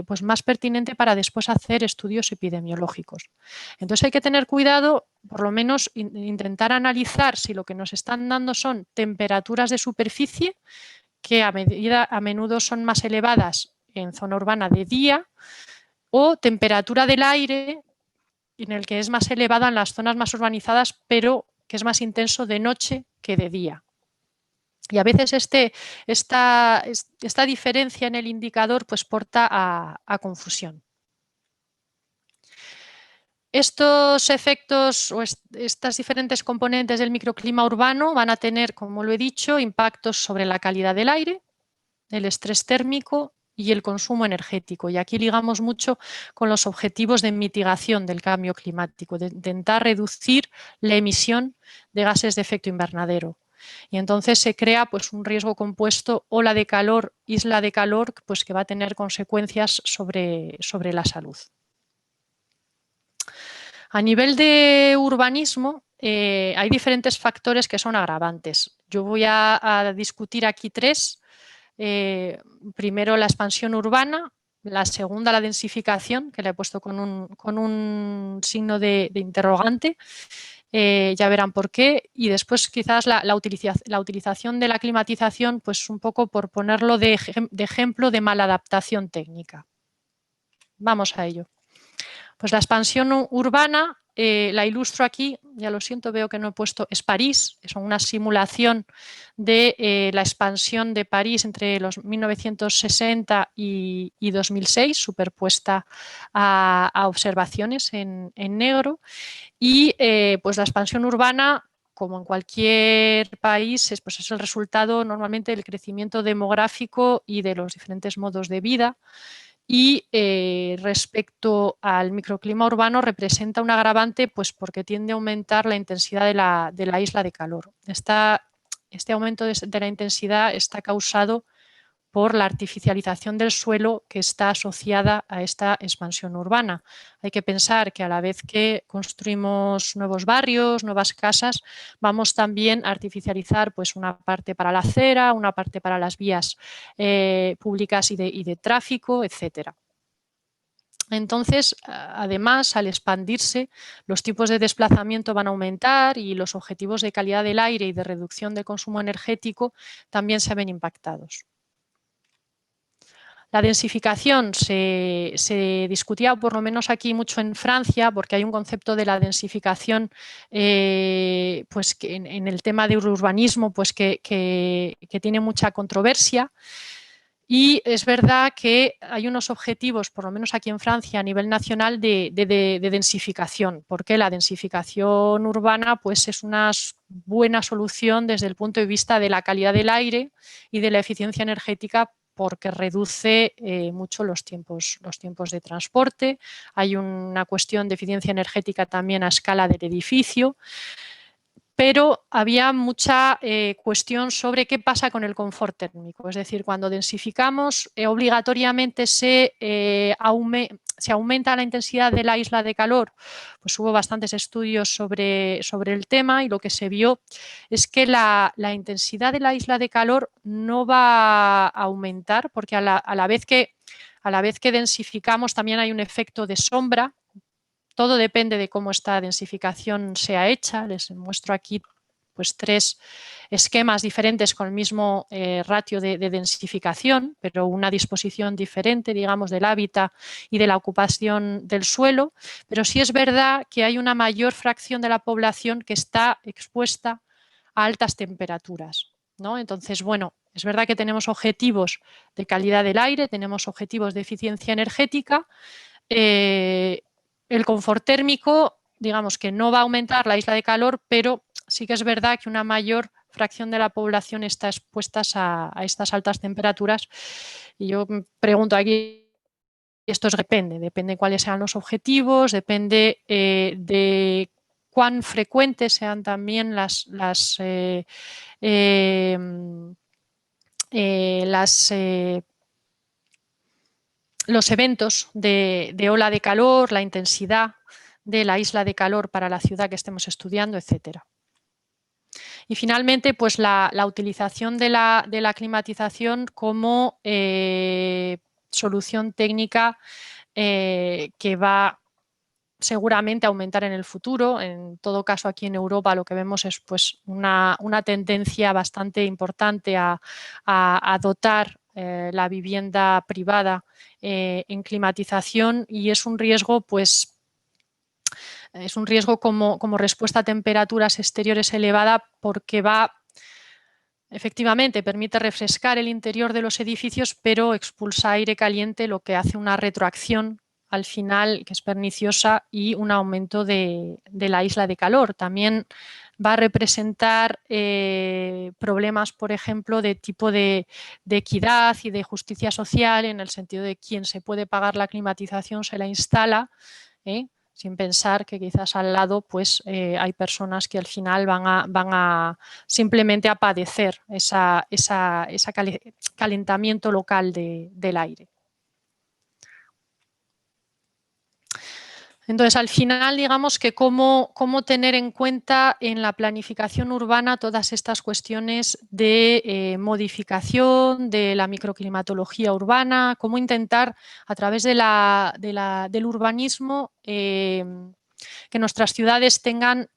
pues más pertinente para después hacer estudios epidemiológicos. Entonces hay que tener cuidado, por lo menos intentar analizar si lo que nos están dando son temperaturas de superficie, que a menudo son más elevadas en zona urbana de día, o temperatura del aire, en el que es más elevada en las zonas más urbanizadas, pero que es más intenso de noche que de día. Y a veces esta diferencia en el indicador pues porta a confusión. Estos efectos o estas diferentes componentes del microclima urbano van a tener, como lo he dicho, impactos sobre la calidad del aire, el estrés térmico y el consumo energético. Y aquí ligamos mucho con los objetivos de mitigación del cambio climático, de intentar reducir la emisión de gases de efecto invernadero. Y entonces se crea pues, un riesgo compuesto, ola de calor, isla de calor, pues, que va a tener consecuencias sobre la salud. A nivel de urbanismo, hay diferentes factores que son agravantes. Yo voy a discutir aquí tres. Primero la expansión urbana, la segunda la densificación, que le he puesto con un signo de interrogante, ya verán por qué, y después quizás la utilización de la climatización, pues un poco por ponerlo de ejemplo de maladaptación técnica. Vamos a ello. Pues la expansión urbana, la ilustro aquí, ya lo siento, veo que no he puesto, es París, es una simulación de la expansión de París entre los 1960 y 2006, superpuesta a observaciones en negro, y pues la expansión urbana, como en cualquier país, pues es el resultado normalmente del crecimiento demográfico y de los diferentes modos de vida. Y respecto al microclima urbano representa un agravante pues porque tiende a aumentar la intensidad de la isla de calor. Este aumento de la intensidad está causado por la artificialización del suelo que está asociada a esta expansión urbana. Hay que pensar que a la vez que construimos nuevos barrios, nuevas casas, vamos también a artificializar pues, una parte para la acera, una parte para las vías públicas y de tráfico, etcétera. Entonces, además, al expandirse, los tipos de desplazamiento van a aumentar y los objetivos de calidad del aire y de reducción del consumo energético también se ven impactados. La densificación se discutía, por lo menos aquí, mucho en Francia, porque hay un concepto de la densificación pues que en el tema de urbanismo pues que tiene mucha controversia. Y es verdad que hay unos objetivos, por lo menos aquí en Francia, a nivel nacional, de densificación, porque la densificación urbana pues, es una buena solución desde el punto de vista de la calidad del aire y de la eficiencia energética, porque reduce mucho los tiempos de transporte. Hay una cuestión de eficiencia energética también a escala del edificio. pero había mucha cuestión sobre qué pasa con el confort térmico. Es decir, cuando densificamos, obligatoriamente se aumenta la intensidad de la isla de calor. Pues hubo bastantes estudios sobre el tema y lo que se vio es que la intensidad de la isla de calor no va a aumentar, porque a la vez que densificamos también hay un efecto de sombra. Todo depende de cómo esta densificación sea hecha. Les muestro aquí pues 3 esquemas diferentes con el mismo ratio de densificación, pero una disposición diferente, digamos, del hábitat y de la ocupación del suelo. Pero sí es verdad que hay una mayor fracción de la población que está expuesta a altas temperaturas, ¿no? Entonces, bueno, es verdad que tenemos objetivos de calidad del aire, tenemos objetivos de eficiencia energética. El confort térmico, digamos que no va a aumentar la isla de calor, pero sí que es verdad que una mayor fracción de la población está expuesta a estas altas temperaturas. Y yo me pregunto aquí, esto depende cuáles sean los objetivos, depende de cuán frecuentes sean también las los eventos de ola de calor, la intensidad de la isla de calor para la ciudad que estemos estudiando, etcétera. Y finalmente, pues la utilización de la climatización como solución técnica que va seguramente a aumentar en el futuro. En todo caso, aquí en Europa lo que vemos es pues, una tendencia bastante importante a dotar la vivienda privada en climatización, y es un riesgo, pues, es un riesgo como respuesta a temperaturas exteriores elevada, porque efectivamente permite refrescar el interior de los edificios, pero expulsa aire caliente, lo que hace una retroacción al final que es perniciosa y un aumento de la isla de calor. También va a representar problemas, por ejemplo, de tipo de equidad y de justicia social, en el sentido de quien se puede pagar la climatización se la instala, sin pensar que quizás al lado pues, hay personas que al final van a simplemente a padecer ese calentamiento local del aire. Entonces, al final, digamos que cómo tener en cuenta en la planificación urbana todas estas cuestiones de modificación de la microclimatología urbana, cómo intentar a través del urbanismo que nuestras ciudades tengan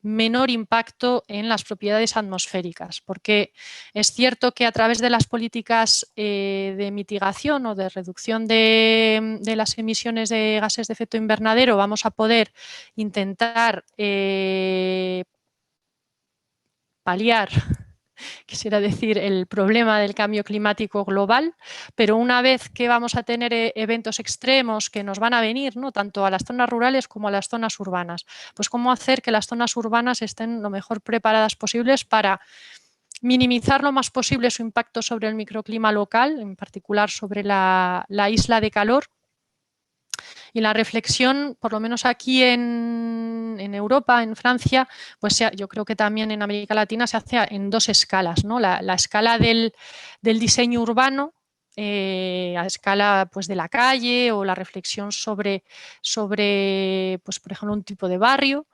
menor impacto en las propiedades atmosféricas, porque es cierto que a través de las políticas de mitigación o de reducción de las emisiones de gases de efecto invernadero vamos a poder intentar paliar, quisiera decir, el problema del cambio climático global, pero una vez que vamos a tener eventos extremos que nos van a venir, ¿no?, tanto a las zonas rurales como a las zonas urbanas, pues cómo hacer que las zonas urbanas estén lo mejor preparadas posibles para minimizar lo más posible su impacto sobre el microclima local, en particular sobre la isla de calor. Y la reflexión, por lo menos aquí en Europa, en Francia, pues yo creo que también en América Latina se hace en 2 escalas, ¿no? La escala del diseño urbano, a escala pues, de la calle, o la reflexión sobre pues, por ejemplo, un tipo de barrio,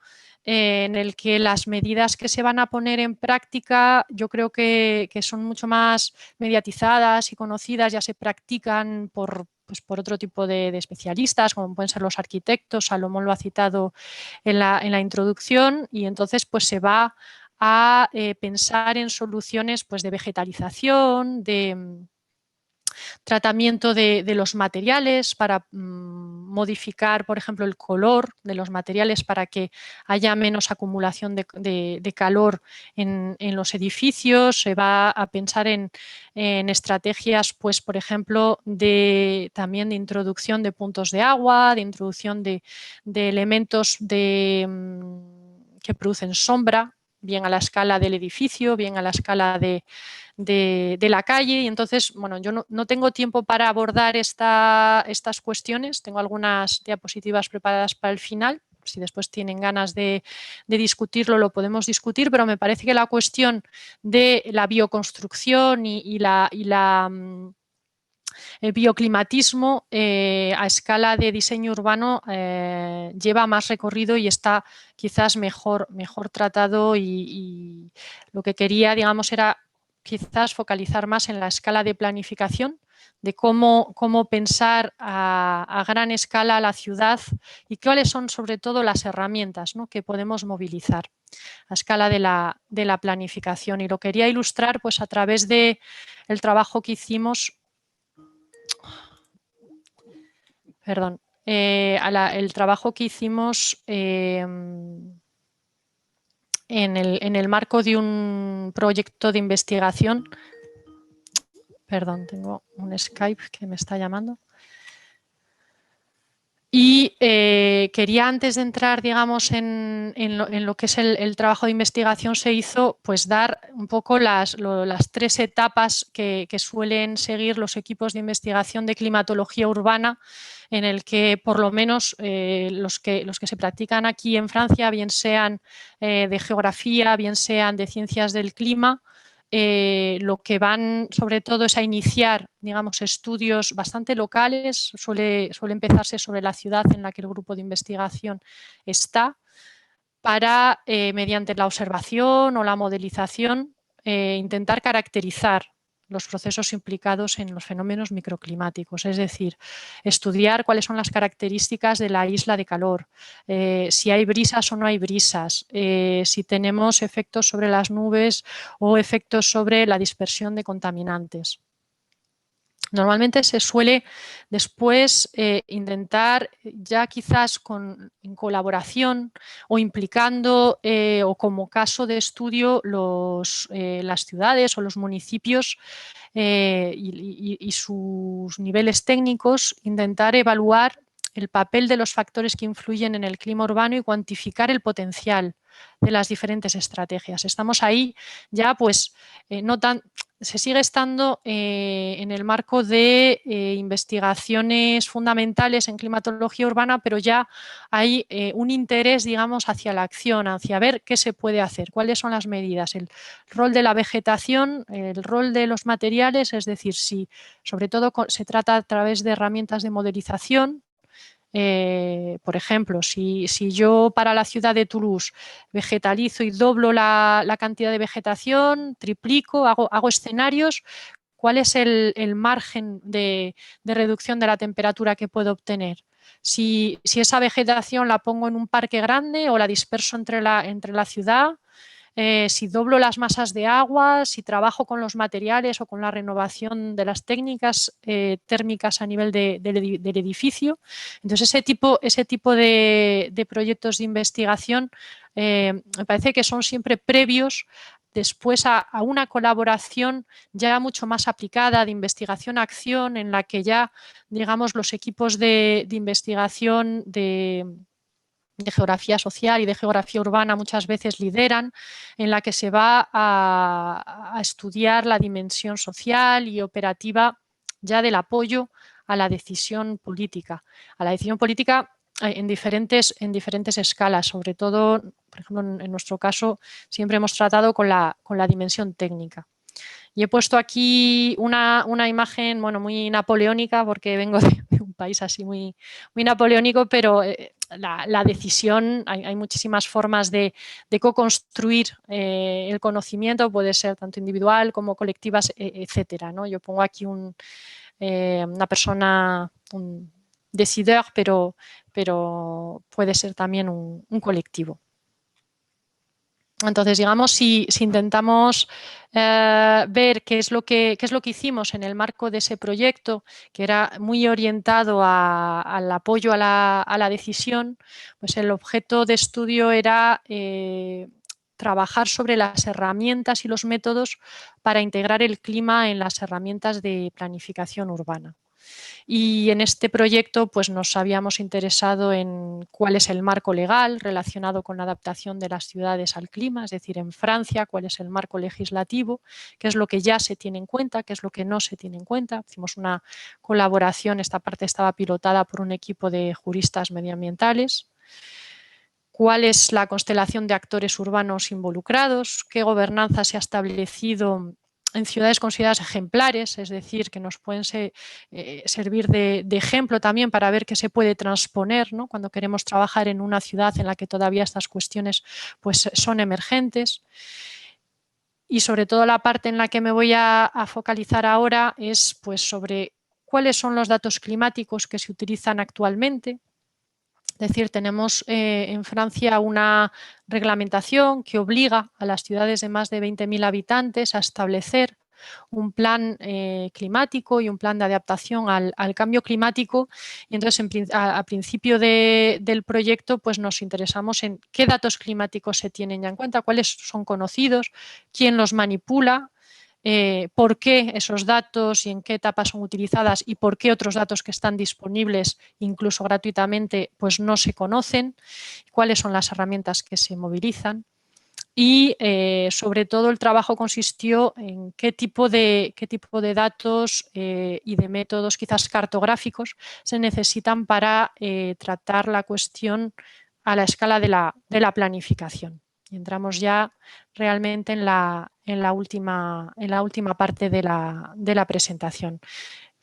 en el que las medidas que se van a poner en práctica yo creo que son mucho más mediatizadas y conocidas, ya se practican pues por otro tipo de especialistas, como pueden ser los arquitectos. Salomón lo ha citado en la introducción, y entonces pues se va a pensar en soluciones pues, de vegetalización, de tratamiento de los materiales para modificar, por ejemplo, el color de los materiales para que haya menos acumulación de calor en los edificios. Se va a pensar en estrategias, pues, por ejemplo, también de introducción de puntos de agua, de introducción de elementos que producen sombra, bien a la escala del edificio, bien a la escala de la calle. Y entonces, bueno, yo no tengo tiempo para abordar estas cuestiones, tengo algunas diapositivas preparadas para el final, si después tienen ganas de discutirlo, lo podemos discutir, pero me parece que la cuestión de la bioconstrucción y el bioclimatismo a escala de diseño urbano lleva más recorrido y está quizás mejor tratado y lo que quería, digamos, era quizás focalizar más en la escala de planificación, de cómo pensar a gran escala la ciudad y cuáles son sobre todo las herramientas, ¿no?, que podemos movilizar a escala de la planificación. Y lo quería ilustrar pues a través del trabajo que hicimos. Perdón, el trabajo que hicimos en el marco de un proyecto de investigación. Perdón, tengo un Skype que me está llamando. Y quería, antes de entrar, digamos, en lo que es el trabajo de investigación, se hizo pues dar un poco las 3 etapas que suelen seguir los equipos de investigación de climatología urbana, en el que por lo menos los que se practican aquí en Francia, bien sean de geografía, bien sean de ciencias del clima, lo que van sobre todo es a iniciar, digamos, estudios bastante locales. Suele empezarse sobre la ciudad en la que el grupo de investigación está, para, mediante la observación o la modelización, intentar caracterizar los procesos implicados en los fenómenos microclimáticos, es decir, estudiar cuáles son las características de la isla de calor, si hay brisas o no hay brisas, si tenemos efectos sobre las nubes o efectos sobre la dispersión de contaminantes. Normalmente se suele después intentar, ya quizás en colaboración o implicando o como caso de estudio las ciudades o los municipios y sus niveles técnicos, intentar evaluar el papel de los factores que influyen en el clima urbano y cuantificar el potencial de las diferentes estrategias. Estamos ahí ya, pues, se sigue estando en el marco de investigaciones fundamentales en climatología urbana, pero ya hay un interés, digamos, hacia la acción, hacia ver qué se puede hacer, cuáles son las medidas, el rol de la vegetación, el rol de los materiales, es decir, si sobre todo se trata a través de herramientas de modelización. Por ejemplo, si yo para la ciudad de Toulouse vegetalizo y doblo la cantidad de vegetación, triplico, hago escenarios, ¿cuál es el margen de reducción de la temperatura que puedo obtener? Si esa vegetación la pongo en un parque grande o la disperso entre la ciudad, si doblo las masas de agua, si trabajo con los materiales o con la renovación de las técnicas térmicas a nivel del edificio. Entonces, ese tipo de proyectos de investigación me parece que son siempre previos después a una colaboración ya mucho más aplicada de investigación-acción, en la que ya, digamos, los equipos de investigación de geografía social y de geografía urbana muchas veces lideran, en la que se va a estudiar la dimensión social y operativa ya del apoyo a la decisión política. A la decisión política en diferentes escalas, sobre todo, por ejemplo, en nuestro caso, siempre hemos tratado con la dimensión técnica. Y he puesto aquí una imagen, bueno, muy napoleónica, porque vengo de un país así muy napoleónico, pero la decisión, hay muchísimas formas de co-construir el conocimiento, puede ser tanto individual como colectivas, etcétera, ¿no? Yo pongo aquí una persona, un decideur, pero puede ser también un colectivo. Entonces, digamos, si intentamos ver qué es lo que hicimos en el marco de ese proyecto, que era muy orientado al apoyo a la decisión, pues el objeto de estudio era trabajar sobre las herramientas y los métodos para integrar el clima en las herramientas de planificación urbana. Y en este proyecto pues, nos habíamos interesado en cuál es el marco legal relacionado con la adaptación de las ciudades al clima, es decir, en Francia, cuál es el marco legislativo, qué es lo que ya se tiene en cuenta, qué es lo que no se tiene en cuenta. Hicimos una colaboración, esta parte estaba pilotada por un equipo de juristas medioambientales. cuál es la constelación de actores urbanos involucrados, qué gobernanza se ha establecido en ciudades consideradas ejemplares, es decir, que nos pueden servir de ejemplo también para ver qué se puede transponer, ¿no?, cuando queremos trabajar en una ciudad en la que todavía estas cuestiones pues, son emergentes. Y sobre todo la parte en la que me voy a focalizar ahora es pues, sobre cuáles son los datos climáticos que se utilizan actualmente. Es decir, tenemos en Francia una reglamentación que obliga a las ciudades de más de 20.000 habitantes a establecer un plan climático y un plan de adaptación al cambio climático. Y entonces, a principio del proyecto, pues nos interesamos en qué datos climáticos se tienen ya en cuenta, cuáles son conocidos, quién los manipula, por qué esos datos y en qué etapas son utilizadas y por qué otros datos que están disponibles, incluso gratuitamente, pues no se conocen, cuáles son las herramientas que se movilizan. Y sobre todo el trabajo consistió en qué tipo de datos y de métodos quizás cartográficos se necesitan para tratar la cuestión a la escala de la planificación. Y entramos ya realmente en la última parte de la presentación.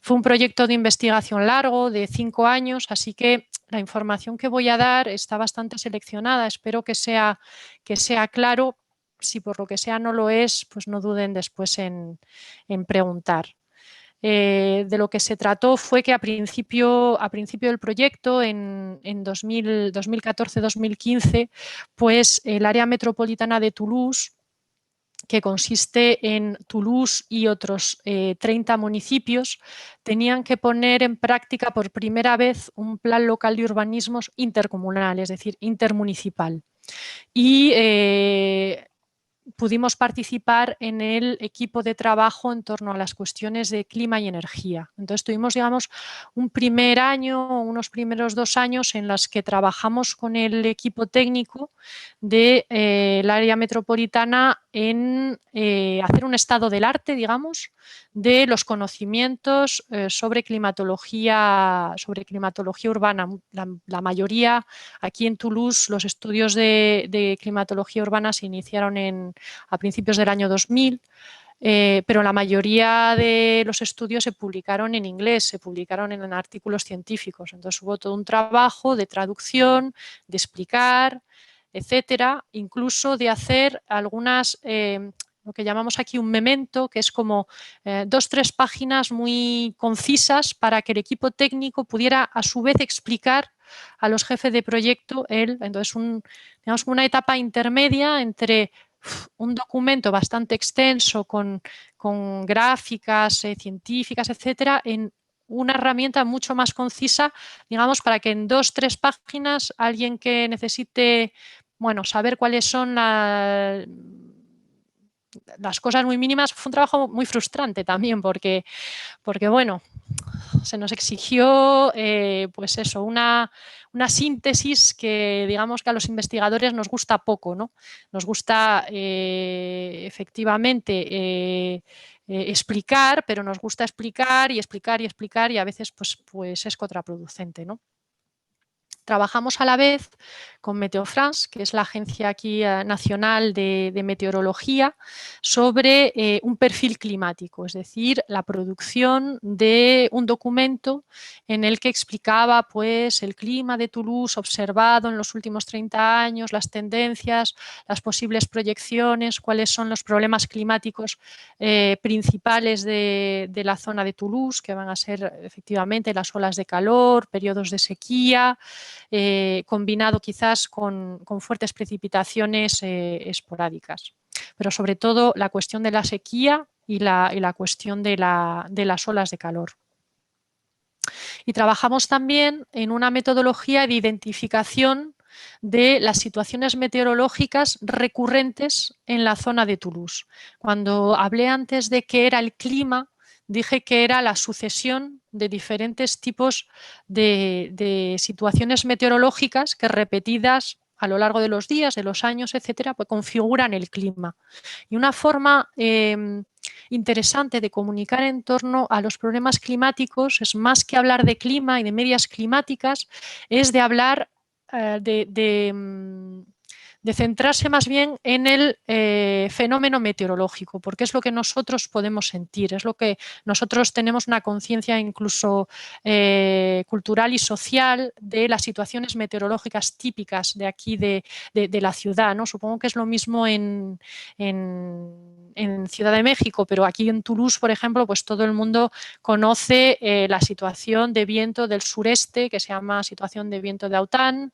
Fue un proyecto de investigación largo, de 5 años, así que la información que voy a dar está bastante seleccionada. Espero que sea claro. Si por lo que sea no lo es, pues no duden después en preguntar. De lo que se trató fue que a principio del proyecto, en 2014-2015, pues el área metropolitana de Toulouse, que consiste en Toulouse y otros 30 municipios, tenían que poner en práctica por primera vez un plan local de urbanismos intercomunal, es decir, intermunicipal. Y pudimos participar en el equipo de trabajo en torno a las cuestiones de clima y energía. Entonces tuvimos, digamos, un primer año, unos primeros 2 años en los que trabajamos con el equipo técnico del área metropolitana en hacer un estado del arte, digamos, de los conocimientos sobre climatología urbana. La mayoría, aquí en Toulouse, los estudios de climatología urbana se iniciaron a principios del año 2000, pero la mayoría de los estudios se publicaron en inglés, se publicaron en artículos científicos. Entonces hubo todo un trabajo de traducción, de explicar, etcétera, incluso de hacer algunas, lo que llamamos aquí un memento, que es como 2 o 3 páginas muy concisas para que el equipo técnico pudiera a su vez explicar a los jefes de proyecto entonces digamos una etapa intermedia entre un documento bastante extenso con gráficas científicas, etcétera, en una herramienta mucho más concisa, digamos, para que en 2 o 3 páginas alguien que necesite, bueno, saber cuáles son las cosas muy mínimas. Fue un trabajo muy frustrante también porque bueno, se nos exigió pues eso, una síntesis que digamos que a los investigadores nos gusta poco, ¿no? Nos gusta efectivamente explicar, pero nos gusta explicar y explicar y explicar y a veces pues es contraproducente, ¿no? Trabajamos a la vez con Météo France, que es la agencia aquí nacional de meteorología, sobre un perfil climático, es decir, la producción de un documento en el que explicaba pues, el clima de Toulouse observado en los últimos 30 años, las tendencias, las posibles proyecciones, cuáles son los problemas climáticos principales de la zona de Toulouse, que van a ser efectivamente las olas de calor, periodos de sequía, combinado quizás con fuertes precipitaciones esporádicas. Pero sobre todo la cuestión de la sequía y la cuestión de las olas de calor. Y trabajamos también en una metodología de identificación de las situaciones meteorológicas recurrentes en la zona de Toulouse. Cuando hablé antes de qué era el clima, dije que era la sucesión de diferentes tipos de situaciones meteorológicas que repetidas a lo largo de los días, de los años, etcétera, pues configuran el clima. Y una forma interesante de comunicar en torno a los problemas climáticos es más que hablar de clima y de medias climáticas, es de hablar de centrarse más bien en el fenómeno meteorológico, porque es lo que nosotros podemos sentir, es lo que nosotros tenemos una conciencia incluso cultural y social de las situaciones meteorológicas típicas de aquí de la ciudad, ¿no? Supongo que es lo mismo en Ciudad de México, pero aquí en Toulouse, por ejemplo, pues todo el mundo conoce la situación de viento del sureste, que se llama situación de viento de Aután.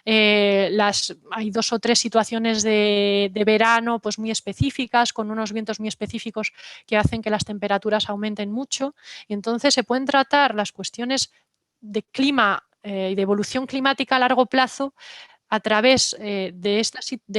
Hay 2 o 3 situaciones de verano pues muy específicas, con unos vientos muy específicos que hacen que las temperaturas aumenten mucho, y entonces se pueden tratar las cuestiones de clima y de evolución climática a largo plazo a través de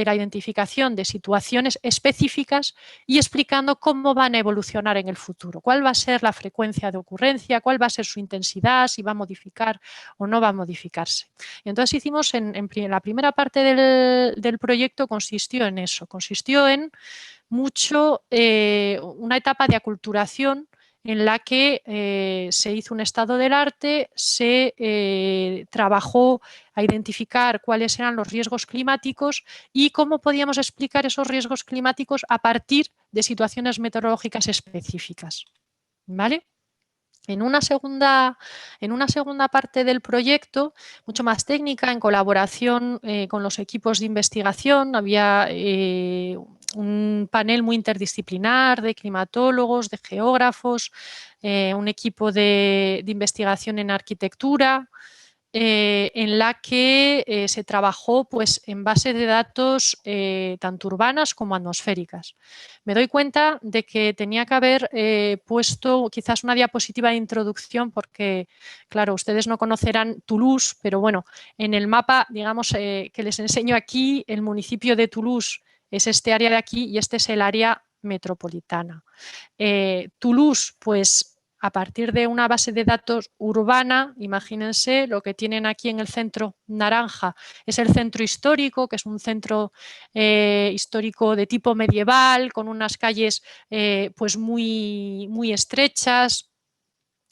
la identificación de situaciones específicas y explicando cómo van a evolucionar en el futuro, cuál va a ser la frecuencia de ocurrencia, cuál va a ser su intensidad, si va a modificar o no va a modificarse. Y entonces hicimos, la primera parte del proyecto consistió en eso, consistió en mucho una etapa de aculturación en la que se hizo un estado del arte, se trabajó a identificar cuáles eran los riesgos climáticos y cómo podíamos explicar esos riesgos climáticos a partir de situaciones meteorológicas específicas. ¿Vale? En una segunda parte del proyecto, mucho más técnica, en colaboración con los equipos de investigación, había un panel muy interdisciplinar de climatólogos, de geógrafos, un equipo de investigación en arquitectura, en la que se trabajó pues, en base de datos tanto urbanas como atmosféricas. Me doy cuenta de que tenía que haber puesto quizás una diapositiva de introducción porque, claro, ustedes no conocerán Toulouse, pero bueno, en el mapa, digamos, que les enseño aquí, el municipio de Toulouse es este área de aquí y este es el área metropolitana. Toulouse, pues a partir de una base de datos urbana, imagínense lo que tienen aquí en el centro naranja, es el centro histórico, que es un centro histórico de tipo medieval, con unas calles pues muy, muy estrechas,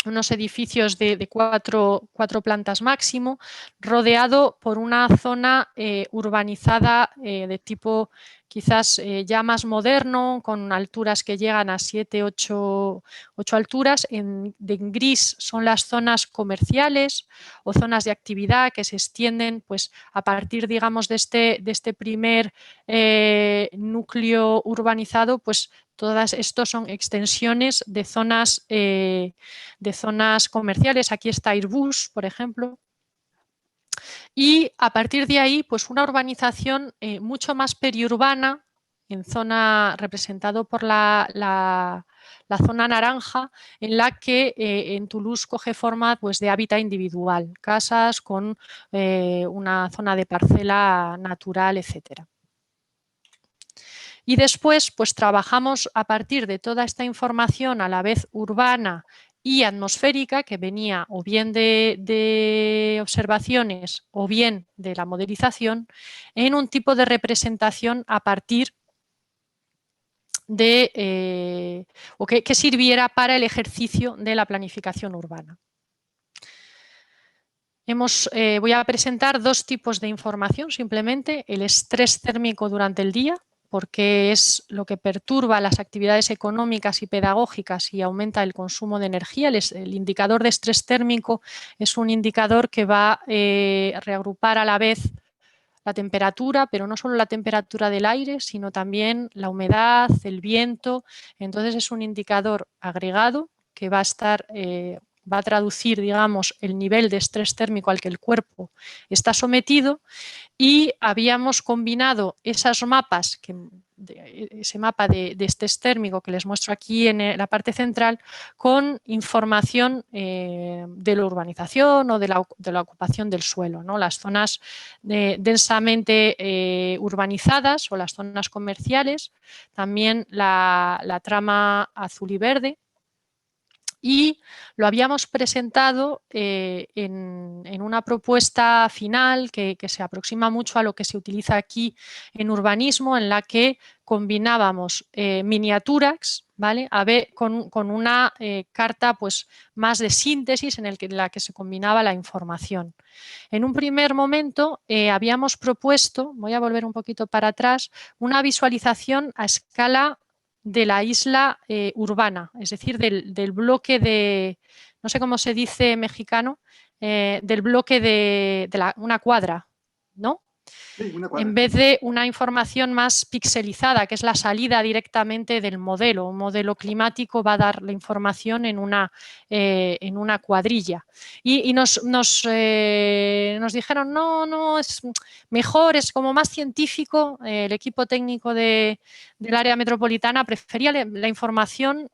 unos edificios de cuatro plantas máximo, rodeado por una zona urbanizada de tipo quizás ya más moderno, con alturas que llegan a 7, 8 alturas. En gris son las zonas comerciales o zonas de actividad que se extienden pues, a partir, digamos, de este primer núcleo urbanizado, pues todas estos son extensiones de zonas comerciales. Aquí está Airbus, por ejemplo. Y a partir de ahí, pues una urbanización mucho más periurbana, en zona representado por la zona naranja, en la que en Toulouse coge forma pues, de hábitat individual, casas con una zona de parcela natural, etcétera. Y después, pues trabajamos a partir de toda esta información a la vez urbana y atmosférica, que venía o bien de observaciones o bien de la modelización, en un tipo de representación a partir de, o que sirviera para el ejercicio de la planificación urbana. Voy a presentar 2 tipos de información, simplemente el estrés térmico durante el día, porque es lo que perturba las actividades económicas y pedagógicas y aumenta el consumo de energía. El indicador de estrés térmico es un indicador que va a reagrupar a la vez la temperatura, pero no solo la temperatura del aire, sino también la humedad, el viento. Entonces es un indicador agregado que va a traducir, digamos, el nivel de estrés térmico al que el cuerpo está sometido, y habíamos combinado esos mapas, ese mapa de estrés térmico que les muestro aquí en la parte central, con información de la urbanización o de la ocupación del suelo, ¿no? Las zonas densamente urbanizadas o las zonas comerciales, también la trama azul y verde. Y lo habíamos presentado en una propuesta final que se aproxima mucho a lo que se utiliza aquí en urbanismo, en la que combinábamos miniaturas ¿vale? Con una carta pues, más de síntesis en la que se combinaba la información. En un primer momento habíamos propuesto, voy a volver un poquito para atrás, una visualización a escala de la isla urbana, es decir, del bloque de, no sé cómo se dice mexicano, del bloque de una cuadra, ¿no? Sí, una En cuadra. vez de una información más pixelizada, que es la salida directamente del modelo. Un modelo climático va a dar la información en una cuadrilla. Y nos dijeron, no, es mejor, es como más científico. El equipo técnico del área metropolitana prefería la información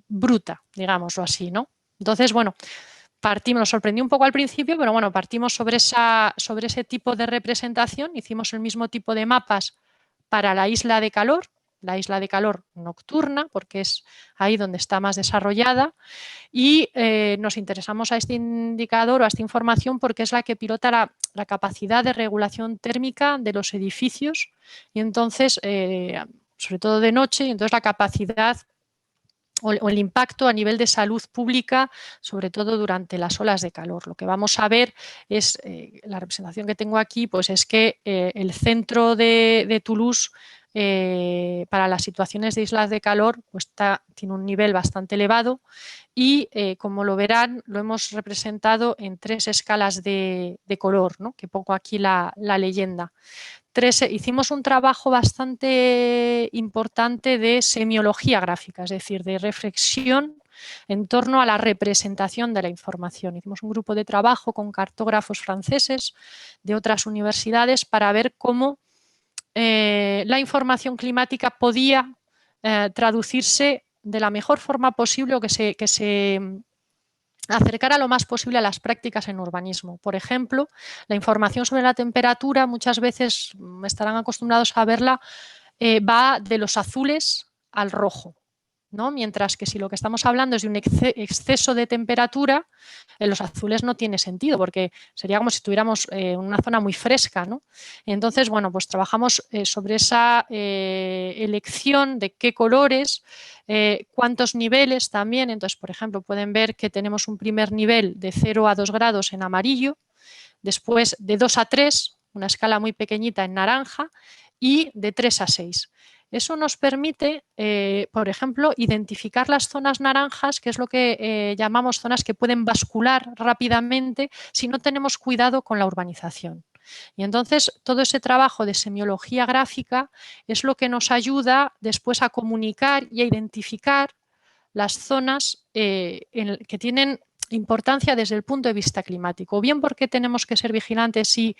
bruta, digámoslo así, ¿no? Entonces, bueno, nos sorprendió un poco al principio, pero bueno, partimos sobre ese tipo de representación, hicimos el mismo tipo de mapas para la isla de calor nocturna, porque es ahí donde está más desarrollada, y nos interesamos a este indicador o a esta información porque es la que pilota la capacidad de regulación térmica de los edificios y entonces, sobre todo de noche, y entonces la capacidad o el impacto a nivel de salud pública, sobre todo durante las olas de calor. Lo que vamos a ver es, la representación que tengo aquí, pues es que el centro de Toulouse, para las situaciones de islas de calor, pues tiene un nivel bastante elevado y, como lo verán, lo hemos representado en 3 escalas de color, ¿no? Que pongo aquí la leyenda. Hicimos un trabajo bastante importante de semiología gráfica, es decir, de reflexión en torno a la representación de la información. Hicimos un grupo de trabajo con cartógrafos franceses de otras universidades para ver cómo la información climática podía traducirse de la mejor forma posible o que se acercar lo más posible a las prácticas en urbanismo. Por ejemplo, la información sobre la temperatura, muchas veces estarán acostumbrados a verla, va de los azules al rojo, ¿no? Mientras que si lo que estamos hablando es de un exceso de temperatura, en los azules no tiene sentido porque sería como si estuviéramos en una zona muy fresca, ¿no? Entonces, bueno, pues trabajamos sobre esa elección de qué colores, cuántos niveles también. Entonces, por ejemplo, pueden ver que tenemos un primer nivel de 0 a 2 grados en amarillo, después de 2 a 3, una escala muy pequeñita en naranja, y de 3 a 6. Eso nos permite, por ejemplo, identificar las zonas naranjas, que es lo que llamamos zonas que pueden bascular rápidamente si no tenemos cuidado con la urbanización. Y entonces todo ese trabajo de semiología gráfica es lo que nos ayuda después a comunicar y a identificar las zonas que tienen importancia desde el punto de vista climático, o bien porque tenemos que ser vigilantes y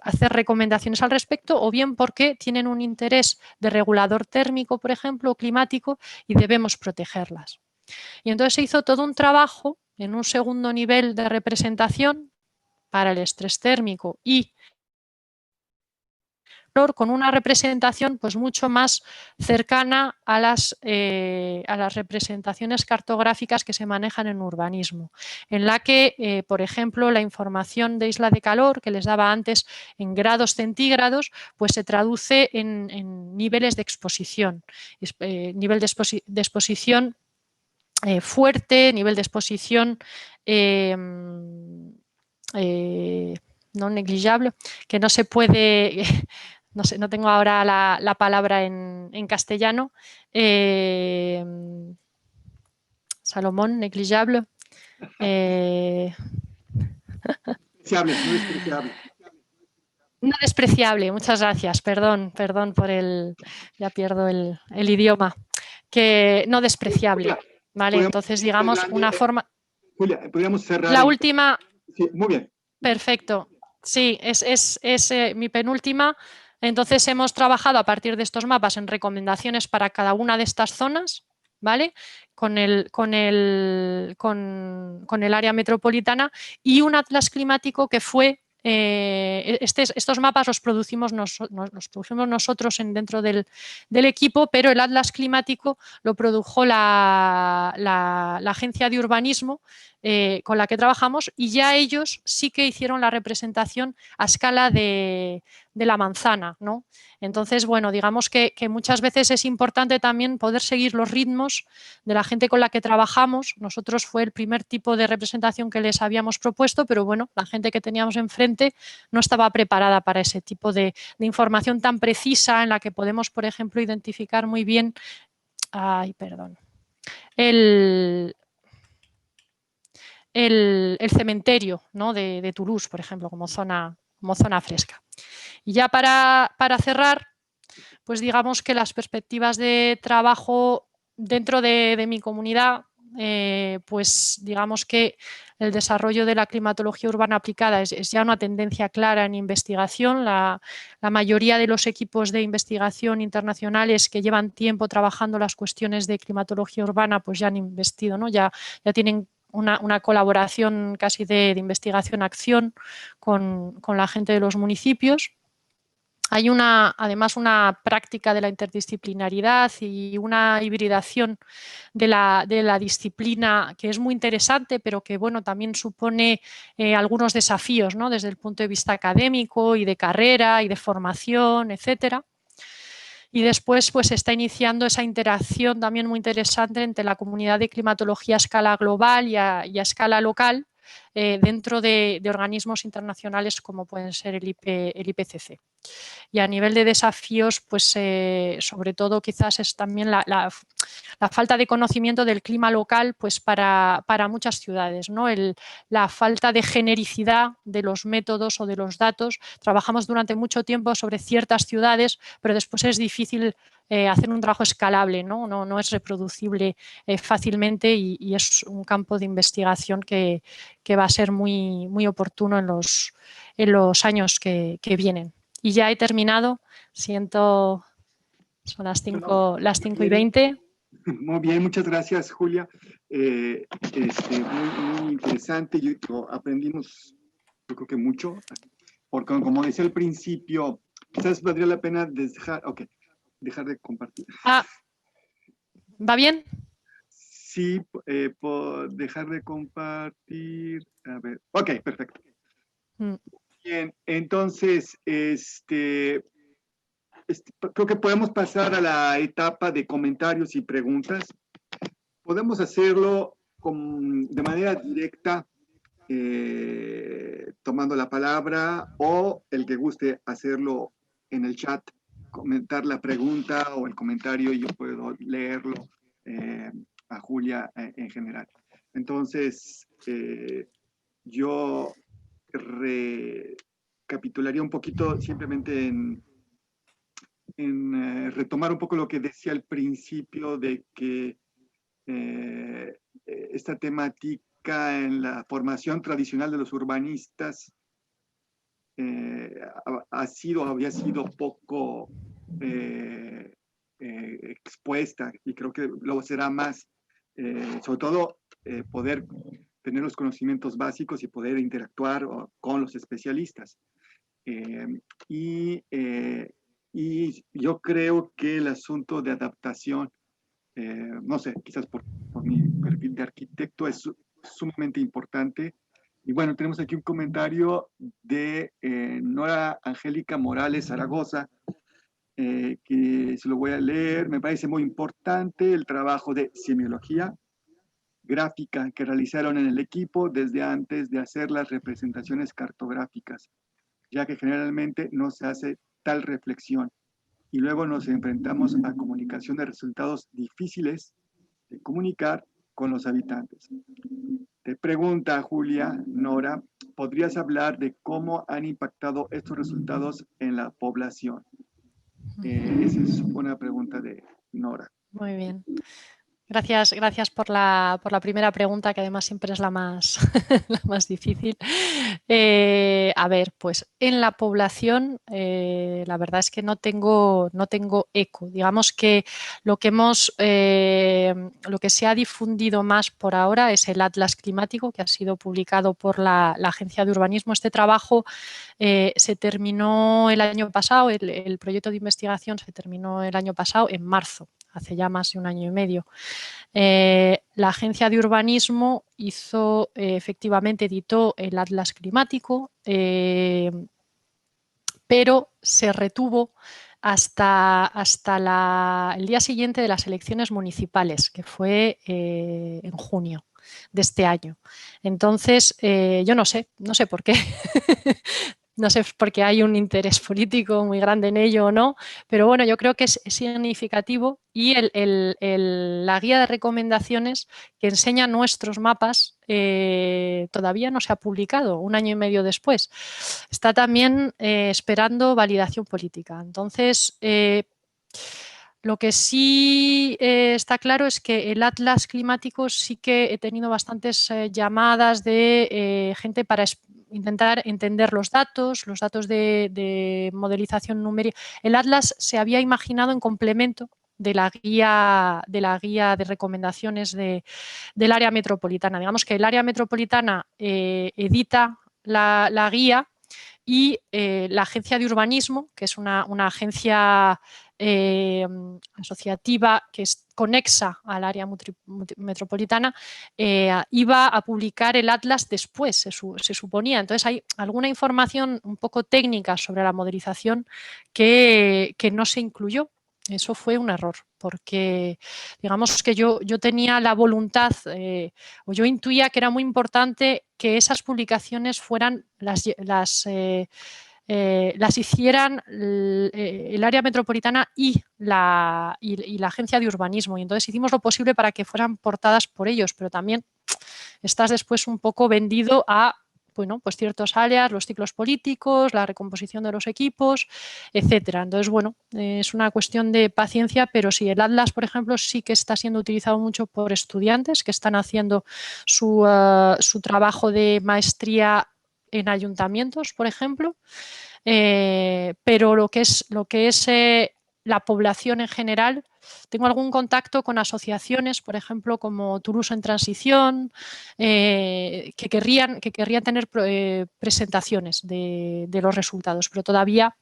hacer recomendaciones al respecto, o bien porque tienen un interés de regulador térmico, por ejemplo, o climático, y debemos protegerlas. Y entonces se hizo todo un trabajo en un segundo nivel de representación para el estrés térmico y con una representación pues mucho más cercana a las representaciones cartográficas que se manejan en urbanismo, en la que, por ejemplo, la información de isla de calor que les daba antes en grados centígrados, pues se traduce en niveles de exposición, nivel de exposición fuerte, nivel de exposición no negligible, que no se puede, no sé, no tengo ahora la palabra en castellano, Salomón, negligible. Despreciable, no despreciable. No despreciable, muchas gracias, perdón por ya pierdo el idioma, que no despreciable, Julia, ¿vale? podríamos Entonces, ir digamos, una cerrando. forma, Julia, podríamos cerrar la entonces. última. Sí, muy bien. Perfecto. Sí, es mi penúltima. Entonces hemos trabajado a partir de estos mapas en recomendaciones para cada una de estas zonas, ¿vale? Con el área metropolitana y un atlas climático que fue, estos mapas los producimos nosotros dentro del equipo, pero el atlas climático lo produjo la agencia de urbanismo con la que trabajamos, y ya ellos sí que hicieron la representación a escala de de la manzana, ¿no? Entonces, bueno, digamos que muchas veces es importante también poder seguir los ritmos de la gente con la que trabajamos. Nosotros fue el primer tipo de representación que les habíamos propuesto, pero bueno, la gente que teníamos enfrente no estaba preparada para ese tipo de información tan precisa en la que podemos, por ejemplo, identificar muy bien, el, el cementerio, ¿no? de Toulouse, por ejemplo, como zona fresca. Y ya para cerrar, pues digamos que las perspectivas de trabajo dentro de mi comunidad, pues digamos que el desarrollo de la climatología urbana aplicada es ya una tendencia clara en investigación. La mayoría de los equipos de investigación internacionales que llevan tiempo trabajando las cuestiones de climatología urbana, pues ya han investido, ¿no? Ya tienen una colaboración casi de investigación-acción con la gente de los municipios. Hay además una práctica de la interdisciplinaridad y una hibridación de la disciplina que es muy interesante, pero que bueno, también supone algunos desafíos, ¿no? Desde el punto de vista académico y de carrera y de formación, etcétera. Y después pues se está iniciando esa interacción también muy interesante entre la comunidad de climatología a escala global y a escala local dentro de organismos internacionales como pueden ser el IPCC. Y a nivel de desafíos, pues sobre todo quizás es también la falta de conocimiento del clima local pues para muchas ciudades, ¿no? La falta de genericidad de los métodos o de los datos. Trabajamos durante mucho tiempo sobre ciertas ciudades, pero después es difícil hacer un trabajo escalable, no es reproducible fácilmente y es un campo de investigación que va a ser muy, muy oportuno en los años que vienen. Y ya he terminado, siento, son las 5:20. Muy bien, muchas gracias, Julia. Muy interesante, aprendimos, yo creo que mucho, porque como decía al principio, quizás valdría la pena dejar de compartir. ¿Va bien? Sí, dejar de compartir. A ver, ok, perfecto. Bien, entonces, creo que podemos pasar a la etapa de comentarios y preguntas. Podemos hacerlo de manera directa, tomando la palabra, o el que guste hacerlo en el chat, comentar la pregunta o el comentario y yo puedo leerlo a Julia en general. Entonces, yo recapitularía un poquito simplemente en retomar un poco lo que decía al principio de que esta temática en la formación tradicional de los urbanistas había sido poco expuesta y creo que luego será más, sobre todo poder tener los conocimientos básicos y poder interactuar con los especialistas. Y yo creo que el asunto de adaptación, no sé, quizás por mi perfil de arquitecto es sumamente importante. Y bueno, tenemos aquí un comentario de Nora Angélica Morales Zaragoza, que se lo voy a leer. Me parece muy importante el trabajo de semiología gráfica que realizaron en el equipo desde antes de hacer las representaciones cartográficas, ya que generalmente no se hace tal reflexión y luego nos enfrentamos a comunicación de resultados difíciles de comunicar con los habitantes. Te pregunta Julia, Nora, ¿podrías hablar de cómo han impactado estos resultados en la población? Esa es una pregunta de Nora. Muy bien. Gracias por la primera pregunta, que además siempre es la más, la más difícil. A ver, pues en la población la verdad es que no tengo eco. Digamos que lo que se ha difundido más por ahora es el Atlas Climático, que ha sido publicado por la Agencia de Urbanismo. Este trabajo se terminó el año pasado, el proyecto de investigación se terminó el año pasado en marzo, hace ya más de un año y medio. La Agencia de Urbanismo efectivamente editó el Atlas Climático, pero se retuvo hasta el día siguiente de las elecciones municipales, que fue en junio de este año. Entonces, yo no sé por qué. No sé por qué hay un interés político muy grande en ello o no, pero bueno, yo creo que es significativo y la guía de recomendaciones que enseña nuestros mapas todavía no se ha publicado, un año y medio después. Está también esperando validación política. Entonces, lo que sí está claro es que el Atlas climático sí que he tenido bastantes llamadas de gente para intentar entender los datos de modelización numérica. El Atlas se había imaginado en complemento de la guía de recomendaciones del área metropolitana. Digamos que el área metropolitana edita la guía y la agencia de urbanismo, que es una agencia asociativa que es conexa al área metropolitana, iba a publicar el Atlas después, se suponía. Entonces hay alguna información un poco técnica sobre la modelización que no se incluyó. Eso fue un error, porque digamos que yo tenía la voluntad, o yo intuía que era muy importante que esas publicaciones fueran las hicieran el área metropolitana y la agencia de urbanismo. Y entonces hicimos lo posible para que fueran portadas por ellos, pero también estás después un poco vendido a pues ciertos áreas, los ciclos políticos, la recomposición de los equipos, etcétera. Entonces, bueno, es una cuestión de paciencia, pero sí, el Atlas, por ejemplo, sí que está siendo utilizado mucho por estudiantes que están haciendo su trabajo de maestría en ayuntamientos, por ejemplo, pero lo que es la población en general, tengo algún contacto con asociaciones, por ejemplo, como Toulouse en Transición, que querrían tener presentaciones de los resultados, pero todavía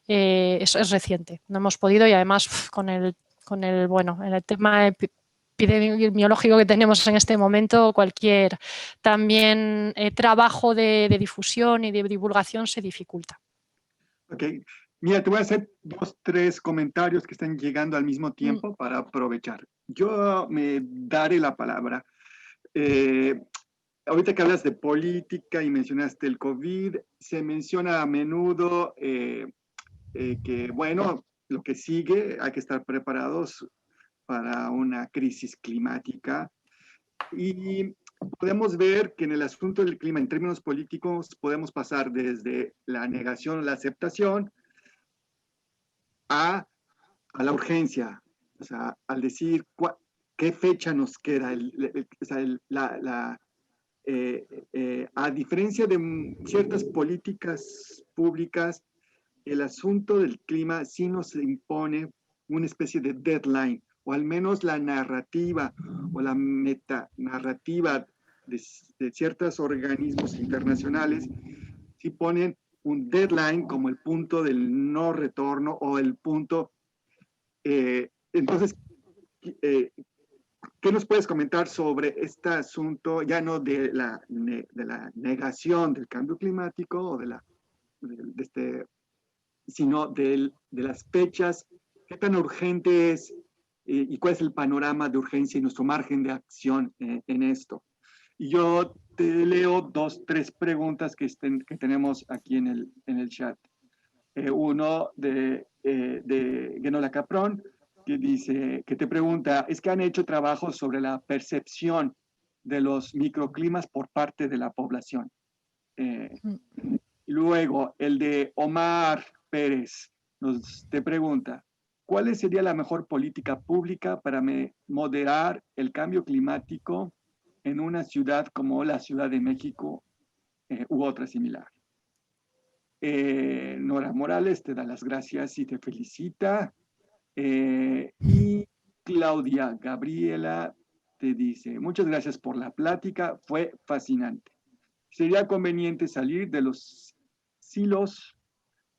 es reciente. No hemos podido y además con el en el tema epidemiológico que tenemos en este momento, cualquier también trabajo de difusión y de divulgación se dificulta. Ok, mira, te voy a hacer 2, 3 comentarios que están llegando al mismo tiempo para aprovechar. Yo me daré la palabra. Ahorita que hablas de política y mencionaste el COVID, se menciona a menudo que, bueno, lo que sigue, hay que estar preparados para una crisis climática. Y podemos ver que en el asunto del clima, en términos políticos, podemos pasar desde la negación, la aceptación, a la urgencia, o sea, al decir qué fecha nos queda, o sea, a diferencia de ciertas políticas públicas, el asunto del clima sí nos impone una especie de deadline, o al menos la narrativa o la metanarrativa de ciertos organismos internacionales, sí ponen un deadline como el punto del no retorno o el punto. Entonces, ¿qué nos puedes comentar sobre este asunto, ya no de la negación del cambio climático o sino de las fechas? ¿Qué tan urgente es y cuál es el panorama de urgencia y nuestro margen de acción en esto? Y yo te leo 2, 3 preguntas que tenemos aquí en el chat. Uno de Genola Caprón, que dice, que te pregunta, es que han hecho trabajos sobre la percepción de los microclimas por parte de la población. Luego, el de Omar Pérez te pregunta, ¿cuál sería la mejor política pública para moderar el cambio climático en una ciudad como la Ciudad de México u otra similar? Nora Morales te da las gracias y te felicita. Y Claudia Gabriela te dice, muchas gracias por la plática, fue fascinante. Sería conveniente salir de los silos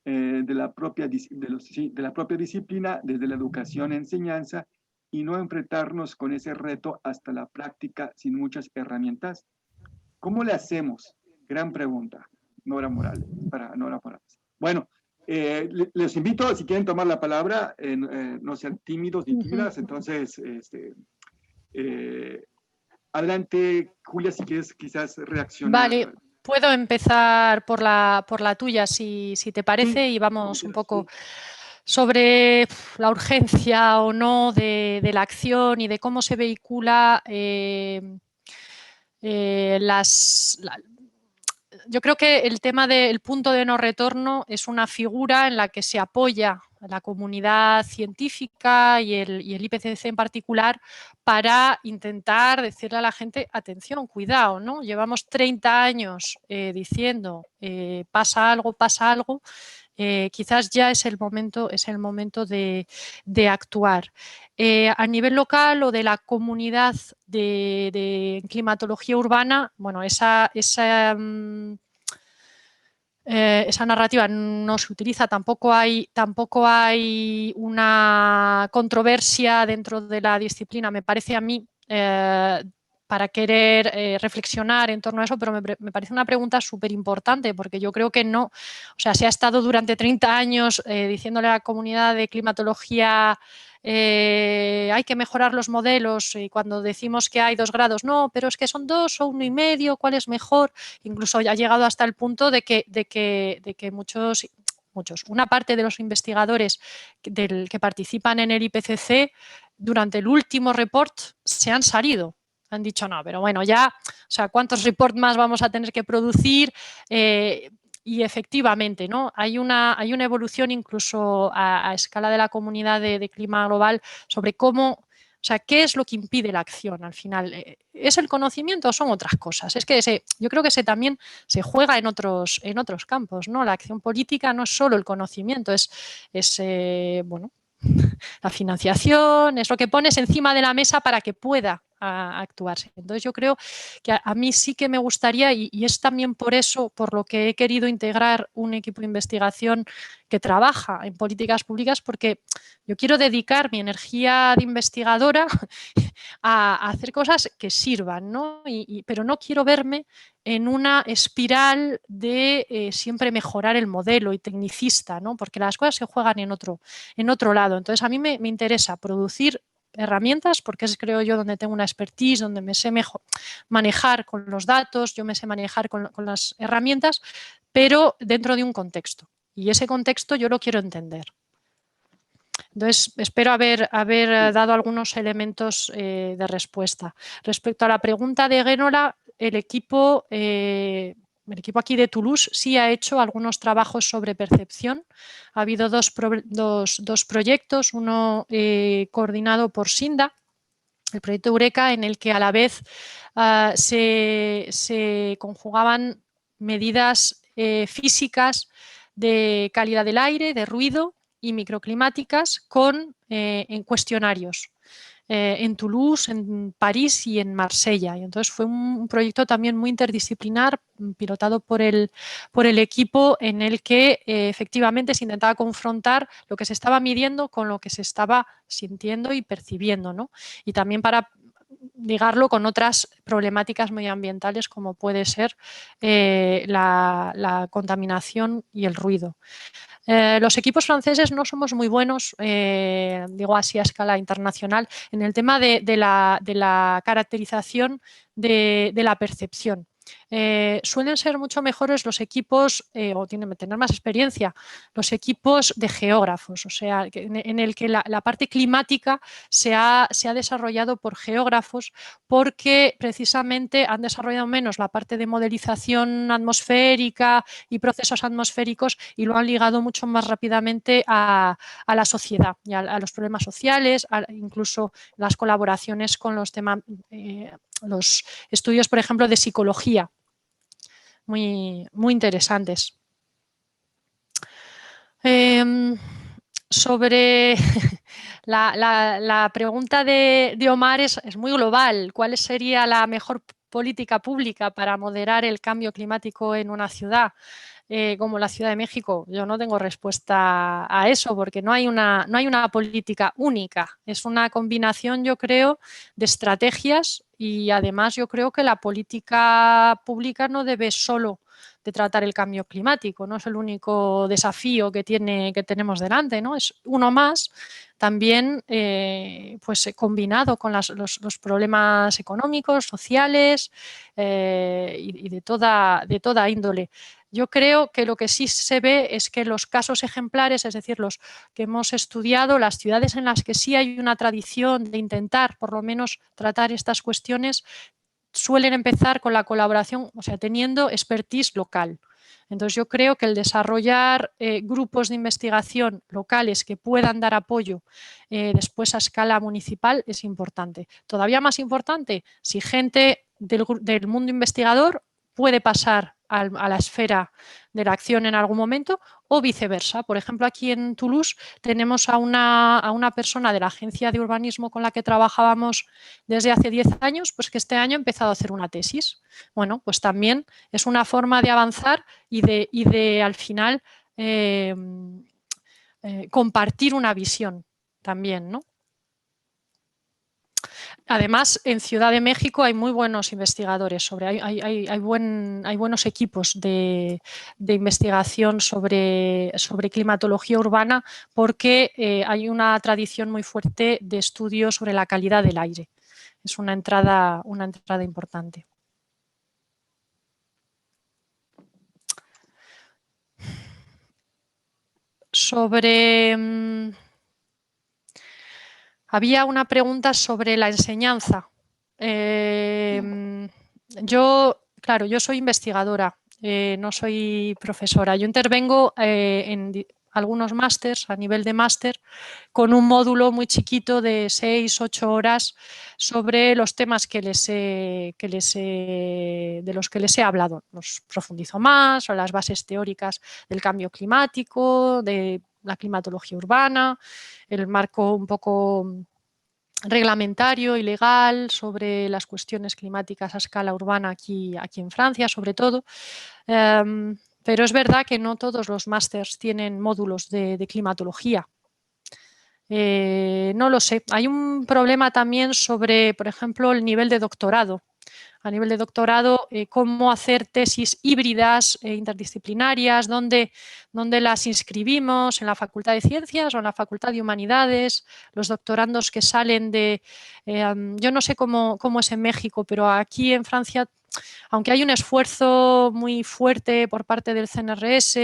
de la propia disciplina, desde la educación e enseñanza, y no enfrentarnos con ese reto hasta la práctica sin muchas herramientas. ¿Cómo le hacemos? Gran pregunta, Nora Morales, para Nora Morales. Bueno, Les invito, si quieren tomar la palabra, no sean tímidos ni tímidas, entonces, adelante, Julia, si quieres quizás reaccionar. Vale, puedo empezar por la tuya, si te parece, Sí, y vamos un poco sí. sobre la urgencia o no de la acción y de cómo se vehicula yo creo que el tema del punto de no retorno es una figura en la que se apoya a la comunidad científica y el IPCC en particular para intentar decirle a la gente, atención, cuidado, ¿no? Llevamos 30 años diciendo pasa algo, quizás ya es el momento de actuar. A nivel local o de la comunidad de climatología urbana, bueno, esa narrativa no se utiliza, tampoco hay una controversia dentro de la disciplina, me parece a mí, para querer reflexionar en torno a eso, pero me parece una pregunta súper importante, porque yo creo que no, o sea, se ha estado durante 30 años diciéndole a la comunidad de climatología hay que mejorar los modelos y cuando decimos que hay 2 grados, no, pero es que son 2 o 1,5, ¿cuál es mejor? Incluso ha llegado hasta el punto de que una parte de los investigadores que participan en el IPCC durante el último report se han salido. Han dicho, no, pero bueno, ya, o sea, ¿cuántos reports más vamos a tener que producir? Y efectivamente, ¿no? Hay una evolución incluso a escala de la comunidad de clima global sobre cómo, o sea, ¿qué es lo que impide la acción al final? ¿Es el conocimiento o son otras cosas? Es que yo creo que también se juega en otros campos, ¿no? La acción política no es solo el conocimiento, bueno, la financiación, es lo que pones encima de la mesa para que pueda actuarse. Entonces yo creo que a mí sí que me gustaría, y es también por eso, por lo que he querido integrar un equipo de investigación que trabaja en políticas públicas, porque yo quiero dedicar mi energía de investigadora a hacer cosas que sirvan, ¿no? Pero no quiero verme en una espiral de siempre mejorar el modelo y tecnicista, ¿no? Porque las cosas se juegan en otro lado. Entonces, a mí me interesa producir herramientas, porque es, creo yo, donde tengo una expertise, donde me sé mejor manejar con los datos, yo me sé manejar con las herramientas, pero dentro de un contexto. Y ese contexto yo lo quiero entender. Entonces, espero haber dado algunos elementos de respuesta. Respecto a la pregunta de Génola, el equipo aquí de Toulouse sí ha hecho algunos trabajos sobre percepción. Ha habido dos proyectos, uno coordinado por SINDA, el proyecto Eureka, en el que a la vez se conjugaban medidas físicas de calidad del aire, de ruido y microclimáticas en cuestionarios en Toulouse, en París y en Marsella. Y entonces fue un proyecto también muy interdisciplinar, pilotado por el equipo, en el que efectivamente se intentaba confrontar lo que se estaba midiendo con lo que se estaba sintiendo y percibiendo, ¿no? Y también para ligarlo con otras problemáticas medioambientales como puede ser la contaminación y el ruido. Los equipos franceses no somos muy buenos, digo así a escala internacional, en el tema de la caracterización de la percepción. Suelen ser mucho mejores los equipos, o tienen que tener más experiencia, los equipos de geógrafos, o sea, en el que la parte climática se ha desarrollado por geógrafos, porque precisamente han desarrollado menos la parte de modelización atmosférica y procesos atmosféricos y lo han ligado mucho más rápidamente a la sociedad y a los problemas sociales, incluso las colaboraciones con los temas, los estudios, por ejemplo, de psicología, muy, muy interesantes. Sobre la pregunta de Omar es muy global. ¿Cuál sería la mejor política pública para moderar el cambio climático en una ciudad como la Ciudad de México? Yo no tengo respuesta a eso porque no hay una política única. Es una combinación, yo creo, de estrategias y además yo creo que la política pública no debe solo tratar el cambio climático, no es el único desafío que tenemos delante, ¿no? Es uno más, también pues combinado con los problemas económicos, sociales y de toda índole. Yo creo que lo que sí se ve es que los casos ejemplares, es decir, los que hemos estudiado, las ciudades en las que sí hay una tradición de intentar por lo menos tratar estas cuestiones, suelen empezar con la colaboración, o sea, teniendo expertise local. Entonces yo creo que el desarrollar grupos de investigación locales que puedan dar apoyo después a escala municipal es importante. Todavía más importante, si gente del mundo investigador puede pasar a la esfera de la acción en algún momento o viceversa. Por ejemplo, aquí en Toulouse tenemos a una persona de la agencia de urbanismo con la que trabajábamos desde hace 10 años, pues que este año ha empezado a hacer una tesis. Bueno, pues también es una forma de avanzar y de al final compartir una visión también, ¿no? Además, en Ciudad de México hay muy buenos investigadores, hay buenos equipos de investigación sobre climatología urbana porque hay una tradición muy fuerte de estudio sobre la calidad del aire. Es una entrada importante. Había una pregunta sobre la enseñanza. Yo soy investigadora, no soy profesora. Yo intervengo en algunos másters, a nivel de máster, con un módulo muy chiquito de 6-8 horas sobre los temas de los que les he hablado. Los profundizo más, o las bases teóricas del cambio climático, de la climatología urbana, el marco un poco reglamentario y legal sobre las cuestiones climáticas a escala urbana aquí en Francia, sobre todo. Pero es verdad que no todos los másters tienen módulos de climatología. No lo sé. Hay un problema también sobre, por ejemplo, el nivel de doctorado. A nivel de doctorado, cómo hacer tesis híbridas interdisciplinarias, dónde las inscribimos, en la Facultad de Ciencias o en la Facultad de Humanidades, los doctorandos que salen yo no sé cómo es en México, pero aquí en Francia, aunque hay un esfuerzo muy fuerte por parte del CNRS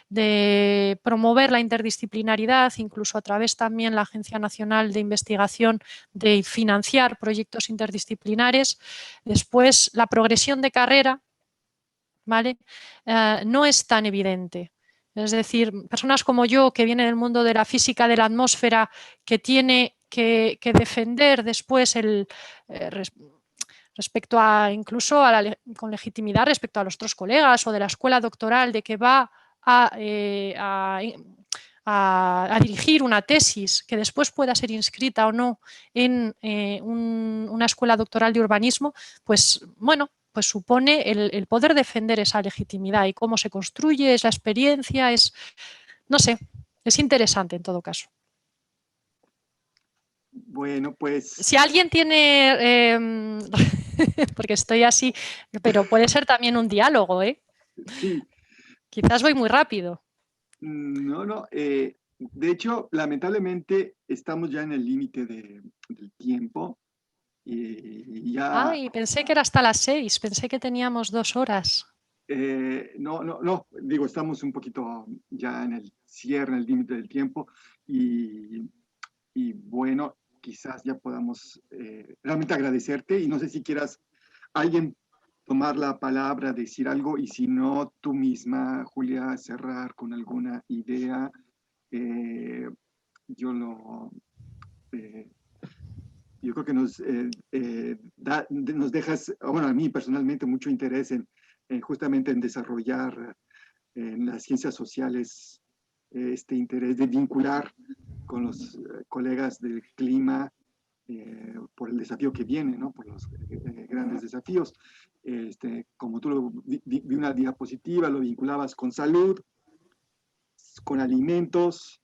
de promover la interdisciplinaridad, incluso a través también la Agencia Nacional de Investigación, de financiar proyectos interdisciplinares, después la progresión de carrera, ¿vale? No es tan evidente. Es decir, personas como yo, que viene del mundo de la física de la atmósfera, que tiene que defender después respecto a incluso con legitimidad respecto a los otros colegas o de la escuela doctoral, de que va a dirigir una tesis que después pueda ser inscrita o no en una escuela doctoral de urbanismo, pues bueno, pues supone el poder defender esa legitimidad y cómo se construye, esa experiencia, no sé, es interesante en todo caso. Bueno, pues... Si alguien tiene... porque estoy así, pero puede ser también un diálogo, ¿eh? Sí. Quizás voy muy rápido. No. De hecho, lamentablemente estamos ya en el límite del tiempo. Ya... Ay, pensé que era hasta las 6, pensé que teníamos 2 horas. No, digo, estamos un poquito ya en el cierre, en el límite del tiempo. Y bueno, quizás ya podamos realmente agradecerte y no sé si quieras alguien tomar la palabra, decir algo y si no, tú misma, Julia, cerrar con alguna idea. Yo creo que nos dejas, bueno, a mí personalmente mucho interés justamente en desarrollar en las ciencias sociales este interés de vincular con los colegas del clima por el desafío que viene, ¿no? Por los grandes desafíos. Como tú vi una diapositiva, lo vinculabas con salud, con alimentos,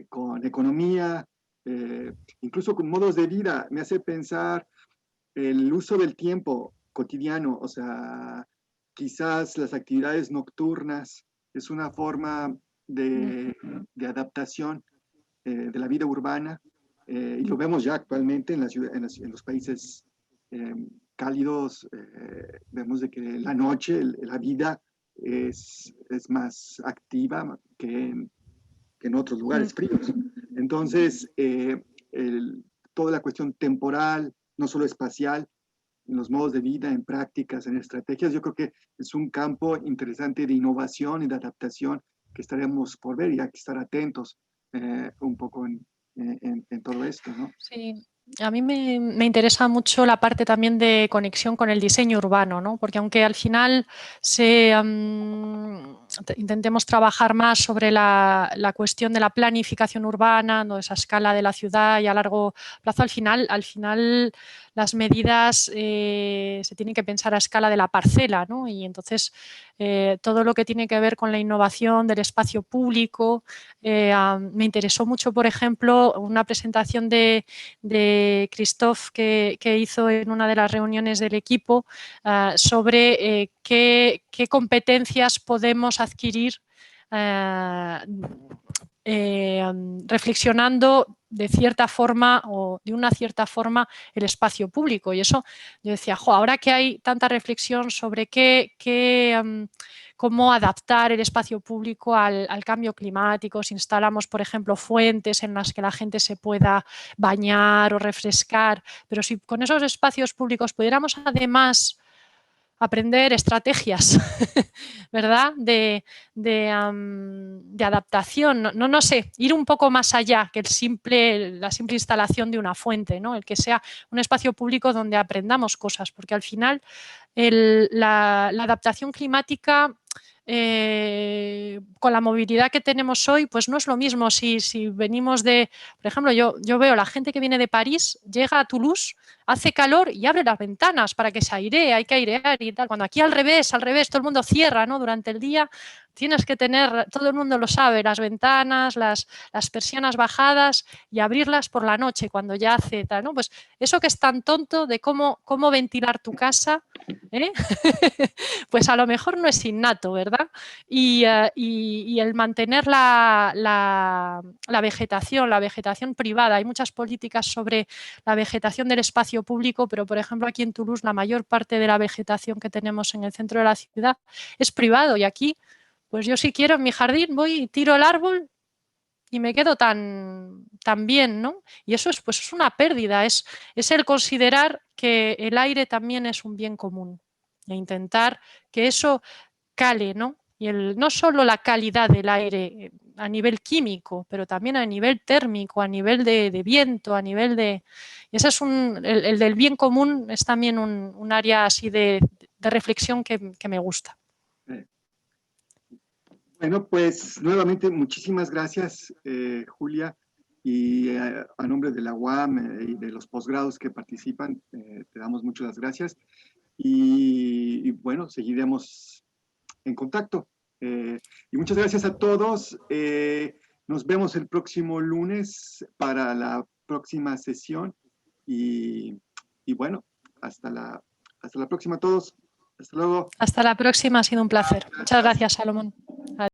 con economía, incluso con modos de vida. Me hace pensar el uso del tiempo cotidiano, o sea, quizás las actividades nocturnas es una forma de adaptación de la vida urbana, y lo vemos ya actualmente en, en los países cálidos. Vemos de que la noche, la vida es más activa que en otros lugares fríos. Entonces, toda la cuestión temporal, no solo espacial, en los modos de vida, en prácticas, en estrategias, yo creo que es un campo interesante de innovación y de adaptación que estaremos por ver, y hay que estar atentos un poco en todo esto, ¿no? Sí. A mí me interesa mucho la parte también de conexión con el diseño urbano, ¿no? Porque aunque al final intentemos trabajar más sobre la cuestión de la planificación urbana, ¿no? Esa escala de la ciudad y a largo plazo, al final las medidas se tienen que pensar a escala de la parcela, ¿no? Y entonces todo lo que tiene que ver con la innovación del espacio público, me interesó mucho, por ejemplo, una presentación de Christophe que hizo en una de las reuniones del equipo sobre qué competencias podemos adquirir reflexionando de cierta forma o de una cierta forma el espacio público. Y eso yo decía, ahora que hay tanta reflexión sobre cómo adaptar el espacio público al cambio climático, si instalamos, por ejemplo, fuentes en las que la gente se pueda bañar o refrescar, pero si con esos espacios públicos pudiéramos además aprender estrategias, ¿verdad? De adaptación, no sé, ir un poco más allá que la simple instalación de una fuente, ¿no? El que sea un espacio público donde aprendamos cosas, porque al final la adaptación climática con la movilidad que tenemos hoy, pues no es lo mismo si venimos por ejemplo, yo veo la gente que viene de París, llega a Toulouse, hace calor y abre las ventanas para que se airee, hay que airear y tal. Cuando aquí al revés, todo el mundo cierra, ¿no? Durante el día tienes que tener, todo el mundo lo sabe, las ventanas, las persianas bajadas y abrirlas por la noche cuando ya hace tal, ¿no? Pues eso que es tan tonto de cómo ventilar tu casa, ¿eh? Pues a lo mejor no es innato, ¿verdad? Y el mantener la vegetación privada. Hay muchas políticas sobre la vegetación del espacio público, pero por ejemplo aquí en Toulouse la mayor parte de la vegetación que tenemos en el centro de la ciudad es privado, y aquí pues yo si quiero en mi jardín voy y tiro el árbol y me quedo tan bien, ¿no? Y eso pues es una pérdida, es el considerar que el aire también es un bien común e intentar que eso cale, ¿no? Y no solo la calidad del aire a nivel químico, pero también a nivel térmico, a nivel de viento, a nivel de... Y ese es el del bien común es también un área así de reflexión que me gusta. Bueno, pues nuevamente muchísimas gracias, Julia, y a nombre de la UAM y de los posgrados que participan, te damos muchas las gracias, y bueno, seguiremos en contacto. Y muchas gracias a todos. Nos vemos el próximo lunes para la próxima sesión, y bueno, hasta la próxima a todos. Hasta luego. Hasta la próxima, ha sido un placer. Muchas gracias, Salomón.